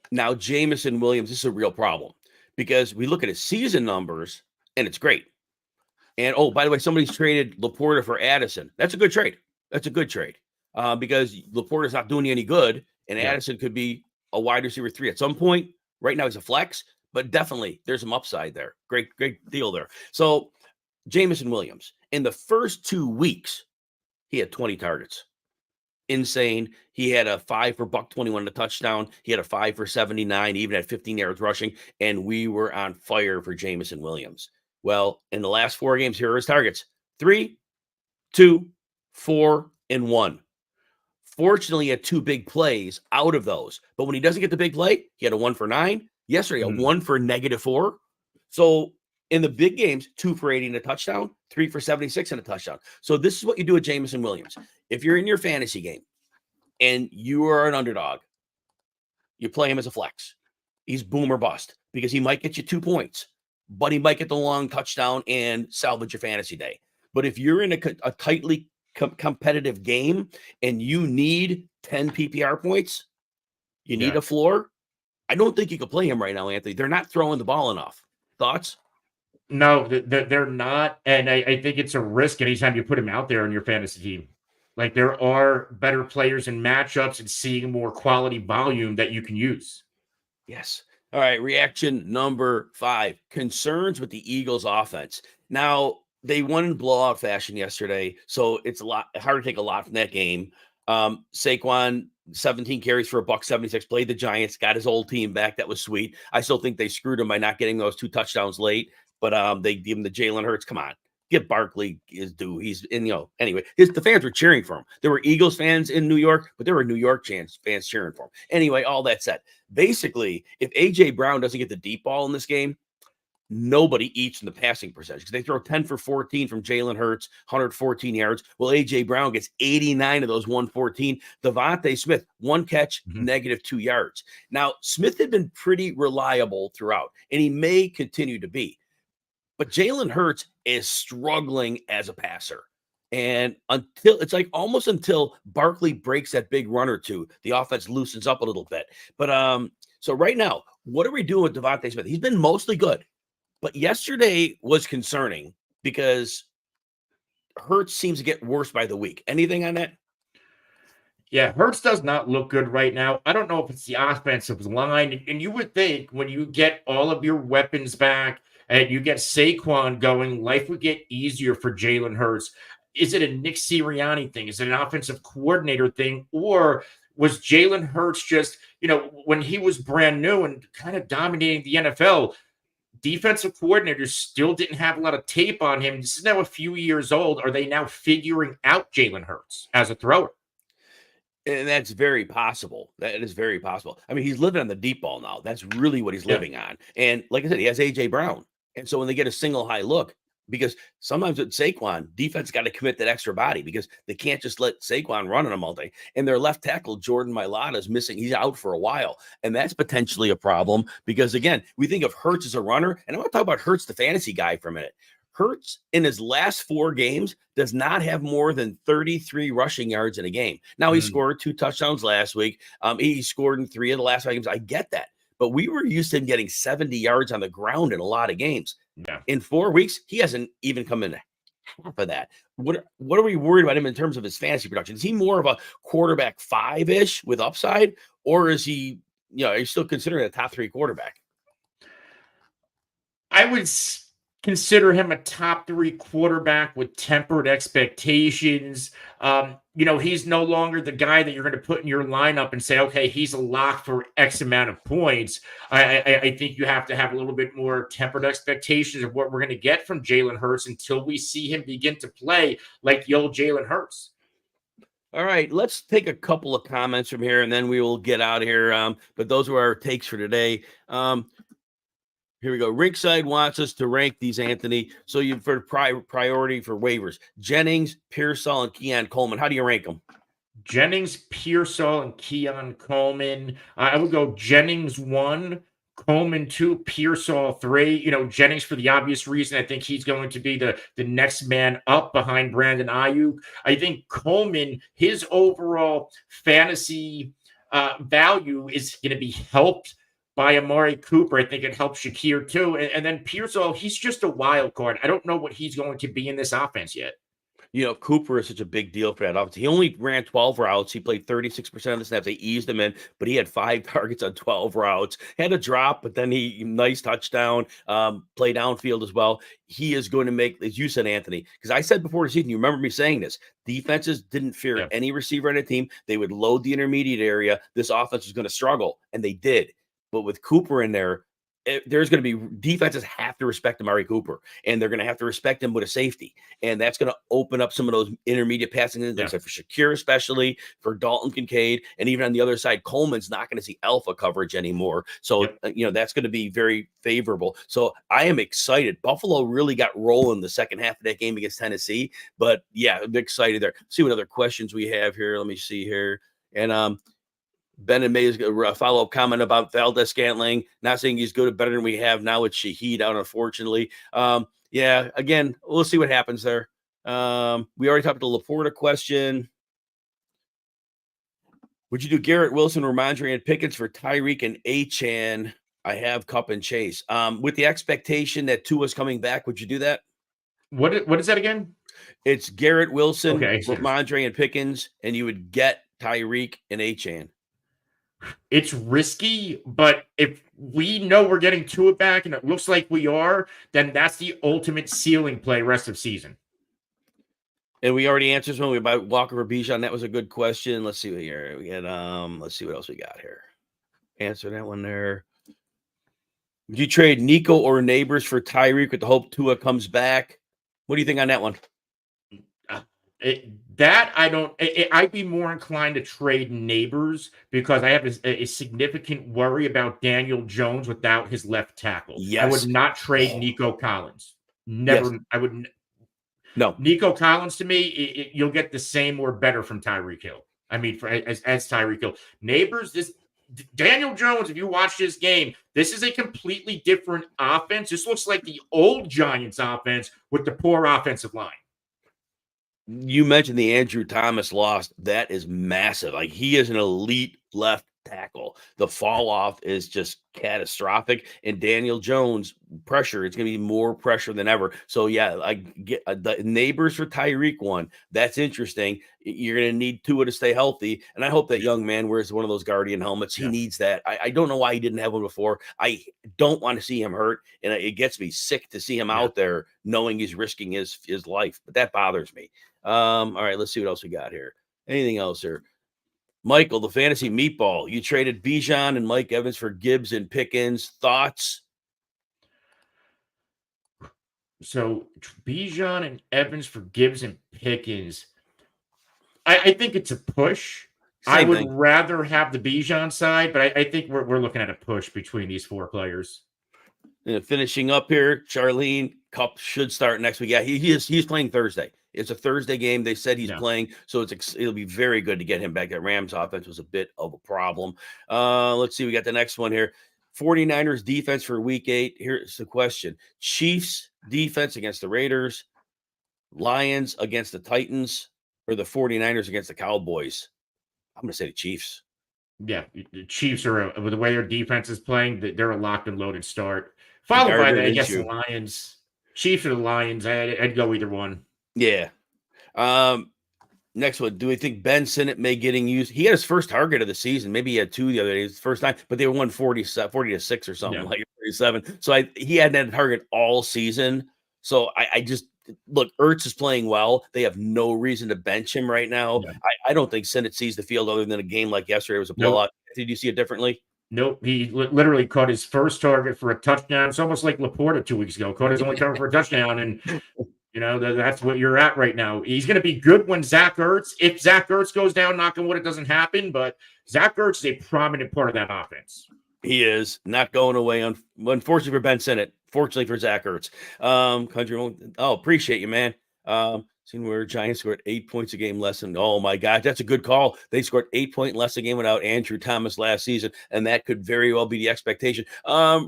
Now, Jameson Williams, this is a real problem because we look at his season numbers and it's great. And, oh, by the way, somebody's traded Laporta for Addison. That's a good trade. That's a good trade because Laporta's not doing you any good, and Addison could be a wide receiver 3 at some point. Right now he's a flex, but definitely there's some upside there. Great deal there. So Jamison Williams, in the first 2 weeks, he had 20 targets. Insane. He had a 5 for $121 and a touchdown. He had a 5 for 79. He even had 15 yards rushing, and we were on fire for Jamison Williams. Well, in the last 4 games, here are his targets: 3, 2, 4, and 1. Fortunately, he had 2 big plays out of those. But when he doesn't get the big play, he had a 1 for 9. Yesterday, a 1 for -4. So in the big games, 2 for 80 and a touchdown, 3 for 76 and a touchdown. So this is what you do with Jamison Williams. If you're in your fantasy game and you are an underdog, you play him as a flex. He's boom or bust because he might get you 2 points, but he might get the long touchdown and salvage your fantasy day. But if you're in a tightly competitive game and you need 10 PPR points, you need a floor, I don't think you can play him right now, Anthony. They're not throwing the ball enough. Thoughts? No, they're not. And I think it's a risk anytime you put him out there on your fantasy team. Like, there are better players in matchups and seeing more quality volume that you can use. Yes. All right. Reaction number 5: concerns with the Eagles offense. Now, they won in blowout fashion yesterday, so it's hard to take a lot from that game. Saquon, 17 carries for $176, played the Giants, got his old team back. That was sweet. I still think they screwed him by not getting those 2 touchdowns late, but they give him the Jalen Hurts. Come on, give Barkley his due. He's in, anyway, the fans were cheering for him. There were Eagles fans in New York, but there were New York fans cheering for him. Anyway, all that said, basically, if A.J. Brown doesn't get the deep ball in this game, nobody eats in the passing percentage because they throw 10 for 14 from Jalen Hurts, 114 yards. Well, A.J. Brown gets 89 of those 114. Devontae Smith, 1 catch, -2 yards. Now, Smith had been pretty reliable throughout, and he may continue to be. But Jalen Hurts is struggling as a passer. And almost until Barkley breaks that big run or two, the offense loosens up a little bit. But so right now, what are we doing with Devontae Smith? He's been mostly good. But yesterday was concerning because Hurts seems to get worse by the week. Anything on that? Yeah, Hurts does not look good right now. I don't know if it's the offensive line. And you would think when you get all of your weapons back and you get Saquon going, life would get easier for Jalen Hurts. Is it a Nick Sirianni thing? Is it an offensive coordinator thing? Or was Jalen Hurts just, when he was brand new and kind of dominating the NFL, defensive coordinators still didn't have a lot of tape on him? This is now a few years old. Are they now figuring out Jalen Hurts as a thrower? And that's very possible. That is very possible. I mean, he's living on the deep ball now. That's really what he's living on. And like I said, he has A.J. Brown. And so when they get a single high look, because sometimes with Saquon, defense got to commit that extra body because they can't just let Saquon run on them all day. And their left tackle, Jordan Mailata, is missing. He's out for a while. And that's potentially a problem because, again, we think of Hurts as a runner. And I want to talk about Hurts, the fantasy guy, for a minute. Hurts in his last 4 games does not have more than 33 rushing yards in a game. Now, he scored 2 touchdowns last week. He scored in 3 of the last 5 games. I get that. But we were used to him getting 70 yards on the ground in a lot of games. Yeah. In 4 weeks, he hasn't even come in half of that. What are we worried about him in terms of his fantasy production? Is he more of a quarterback 5-ish with upside, or is he, are you still considering a top 3 quarterback? I would consider him a top 3 quarterback with tempered expectations. He's no longer the guy that you're going to put in your lineup and say, okay, he's a lock for X amount of points. I think you have to have a little bit more tempered expectations of what we're going to get from Jalen Hurts until we see him begin to play like the old Jalen Hurts. All right, let's take a couple of comments from here, and then we will get out of here. But those were our takes for today. Here we go. Rinkside wants us to rank these, Anthony. So you for priority for waivers: Jennings, Pearsall, and Keon Coleman. How do you rank them? Jennings, Pearsall, and Keon Coleman. I would go Jennings 1, Coleman 2, Pearsall 3. Jennings for the obvious reason. I think he's going to be the next man up behind Brandon Ayuk. I think Coleman, his overall fantasy value is going to be helped by Amari Cooper. I think it helps Shakir too. And then Pearsall, he's just a wild card. I don't know what he's going to be in this offense yet. Cooper is such a big deal for that offense. He only ran 12 routes. He played 36% of the snaps. They eased him in, but he had 5 targets on 12 routes. Had a drop, but then nice touchdown, play downfield as well. He is going to make, as you said, Anthony, because I said before the season, you remember me saying this, defenses didn't fear any receiver on a team. They would load the intermediate area. This offense was going to struggle, and they did. But with Cooper in there, there's going to be defenses have to respect Amari Cooper, and they're going to have to respect him with a safety. And that's going to open up some of those intermediate passing things, like for Shakir, especially for Dalton Kincaid. And even on the other side, Coleman's not going to see alpha coverage anymore. So, that's going to be very favorable. So I am excited. Buffalo really got rolling the second half of that game against Tennessee. But yeah, I'm excited there. See what other questions we have here. Let me see here. And, Ben and May's follow-up comment about Valdez-Scantling, not saying he's good or better than we have now with Shaheed out, unfortunately. Again, we'll see what happens there. We already talked about the Laporta question. Would you do Garrett Wilson, Ramondre, and Pickens for Tyreek and Achane? I have Cup and Chase. With the expectation that Tua's coming back, would you do that? What is that again? It's Garrett Wilson, Ramondre, and Pickens, and you would get Tyreek and Achane. It's risky, but if we know we're getting Tua back and it looks like we are, then that's the ultimate ceiling play rest of season. And we already answered one about Walker or Bijan. That was a good question. Let's see what here we get. Let's see what else we got here. Answer that one there. Would you trade Nico or Neighbors for Tyreek with the hope Tua comes back? What do you think on that one? I'd be more inclined to trade Neighbors because I have a significant worry about Daniel Jones without his left tackle. Yes. I would not trade Nico Collins. Never. Yes. I would. No. Nico Collins, to me, you'll get the same or better from Tyreek Hill. I mean, as Tyreek Hill. Neighbors, Daniel Jones, if you watch this game, this is a completely different offense. This looks like the old Giants offense with the poor offensive line. You mentioned the Andrew Thomas loss. That is massive. Like, he is an elite left tackle. The fall off is just catastrophic. And Daniel Jones pressure, it's going to be more pressure than ever. So yeah, I get the Neighbors for Tyreek one. That's interesting. You're going to need Tua to stay healthy. And I hope that young man wears one of those Guardian helmets. He needs that. I don't know why he didn't have one before. I don't want to see him hurt. And it gets me sick to see him out there knowing he's risking his life. But that bothers me. All right, let's see what else we got here. Anything else here? Michael, the fantasy meatball. You traded Bijan and Mike Evans for Gibbs and Pickens. Thoughts? So Bijan and Evans for Gibbs and Pickens. I think it's a push. I would rather have the Bijan side, but I think we're looking at a push between these 4 players. And finishing up here, Charlene, Cup should start next week. Yeah, he's playing Thursday. It's a Thursday game. They said he's playing, so it'll be very good to get him back. That Rams offense was a bit of a problem. Let's see. We got the next one here. 49ers defense for week 8. Here's the question. Chiefs defense against the Raiders, Lions against the Titans, or the 49ers against the Cowboys? I'm going to say the Chiefs. Yeah, the Chiefs are, with the way their defense is playing, they're a locked and loaded start. Followed by, I guess, the Lions. Chiefs or the Lions. I'd go either one. Yeah. Next one. Do we think Ben Sinnott may getting used? He had his first target of the season. Maybe he had 2 the other day. His first time, but they won 40-6 or something, like 37. So he hadn't had a target all season. So I just look, Ertz is playing well. They have no reason to bench him right now. Yeah. I don't think Sinnott sees the field other than a game like yesterday. It was a blowout. Nope. Did you see it differently? Nope. He literally caught his first target for a touchdown. It's almost like Laporta 2 weeks ago. Caught his only target for a touchdown, and that's what you're at right now. He's going to be good when Zach Ertz. If Zach Ertz goes down, knock on wood, it doesn't happen. But Zach Ertz is a prominent part of that offense. He is not going away. Unfortunately for Ben Sinnott. Fortunately for Zach Ertz. Appreciate you, man. Seen where Giants scored 8 points a game less than. Oh my God, that's a good call. They scored 8 points less a game without Andrew Thomas last season, and that could very well be the expectation.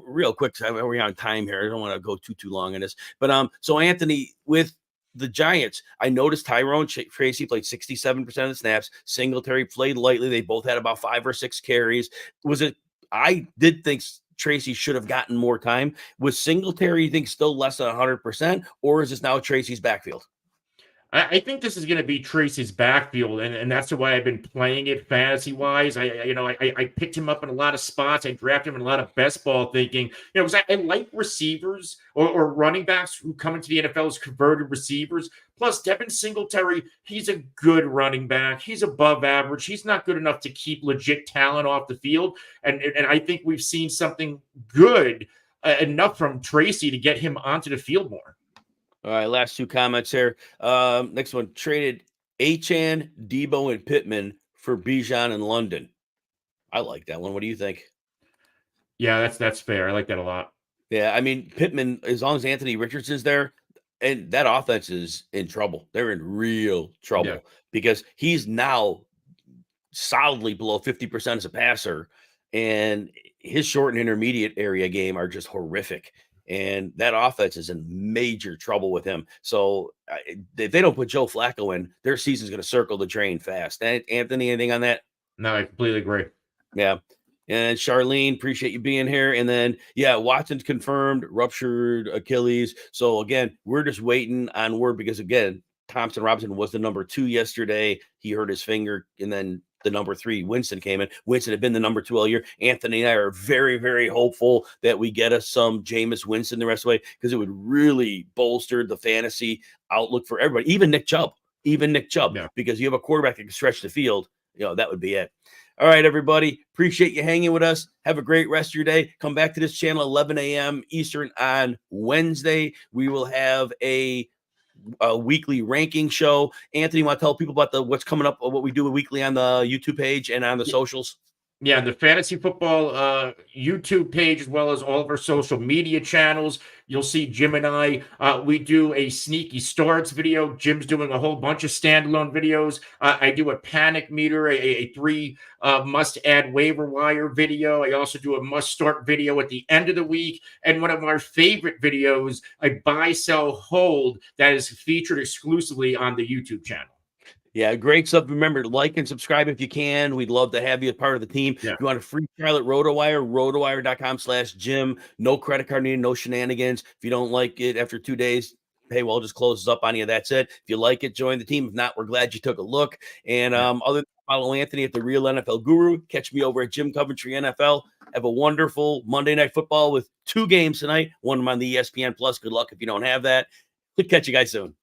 Real quick, we're on time here. I don't want to go too long on this, but so Anthony, with the Giants, I noticed Tyrone Tracy played 67% of the snaps. Singletary played lightly. They both had about 5 or 6 carries. I did think Tracy should have gotten more time. Was Singletary, you think, still less than 100%, or is this now Tracy's backfield? I think this is going to be Tracy's backfield, and that's why I've been playing it fantasy wise. I picked him up in a lot of spots. I drafted him in a lot of best ball thinking, because I like receivers or running backs who come into the NFL as converted receivers. Plus, Devin Singletary, he's a good running back. He's above average. He's not good enough to keep legit talent off the field. And I think we've seen something good enough from Tracy to get him onto the field more. All right, last two comments here. Next one, traded Achane, Debo, and Pittman for Bijan and London. I like that one. What do you think? Yeah, that's fair. I like that a lot. Yeah, I mean, Pittman, as long as Anthony Richardson's there, and that offense is in trouble. They're in real trouble because he's now solidly below 50% as a passer, and his short and intermediate area game are just horrific. And that offense is in major trouble with him. So if they don't put Joe Flacco in, their season's going to circle the drain fast. Anthony, anything on that? No, I completely agree. Yeah. And Charlene, appreciate you being here. And then, Watson's confirmed ruptured Achilles. So again, we're just waiting on word because again, Thompson Robinson was the number 2 yesterday. He hurt his finger, and then the number 3, Winston, came in. Winston had been the number 2 all year. Anthony and I are very, very hopeful that we get us some Jameis Winston the rest of the way because it would really bolster the fantasy outlook for everybody, even Nick Chubb, because you have a quarterback that can stretch the field. That would be it. All right, everybody. Appreciate you hanging with us. Have a great rest of your day. Come back to this channel 11 a.m. Eastern on Wednesday. We will have a weekly ranking show. Anthony, want to tell people about what's coming up, what we do weekly on the YouTube page and on the socials? Yeah, the Fantasy Football YouTube page, as well as all of our social media channels. You'll see Jim and I, we do a sneaky starts video. Jim's doing a whole bunch of standalone videos. I do a panic meter, a 3 must-add waiver wire video. I also do a must-start video at the end of the week. And one of our favorite videos, a buy, sell, hold, that is featured exclusively on the YouTube channel. Yeah, great stuff. Remember to like and subscribe if you can. We'd love to have you as part of the team. Yeah. If you want a free trial at RotoWire, rotowire.com/Jim. No credit card needed, no shenanigans. If you don't like it after 2 days, Paywall just closes up on you. That's it. If you like it, join the team. If not, we're glad you took a look. And other than follow Anthony at the Real NFL Guru. Catch me over at Jim Coventry NFL. Have a wonderful Monday Night Football with 2 games tonight. One on the ESPN Plus. Good luck if you don't have that. We'll catch you guys soon.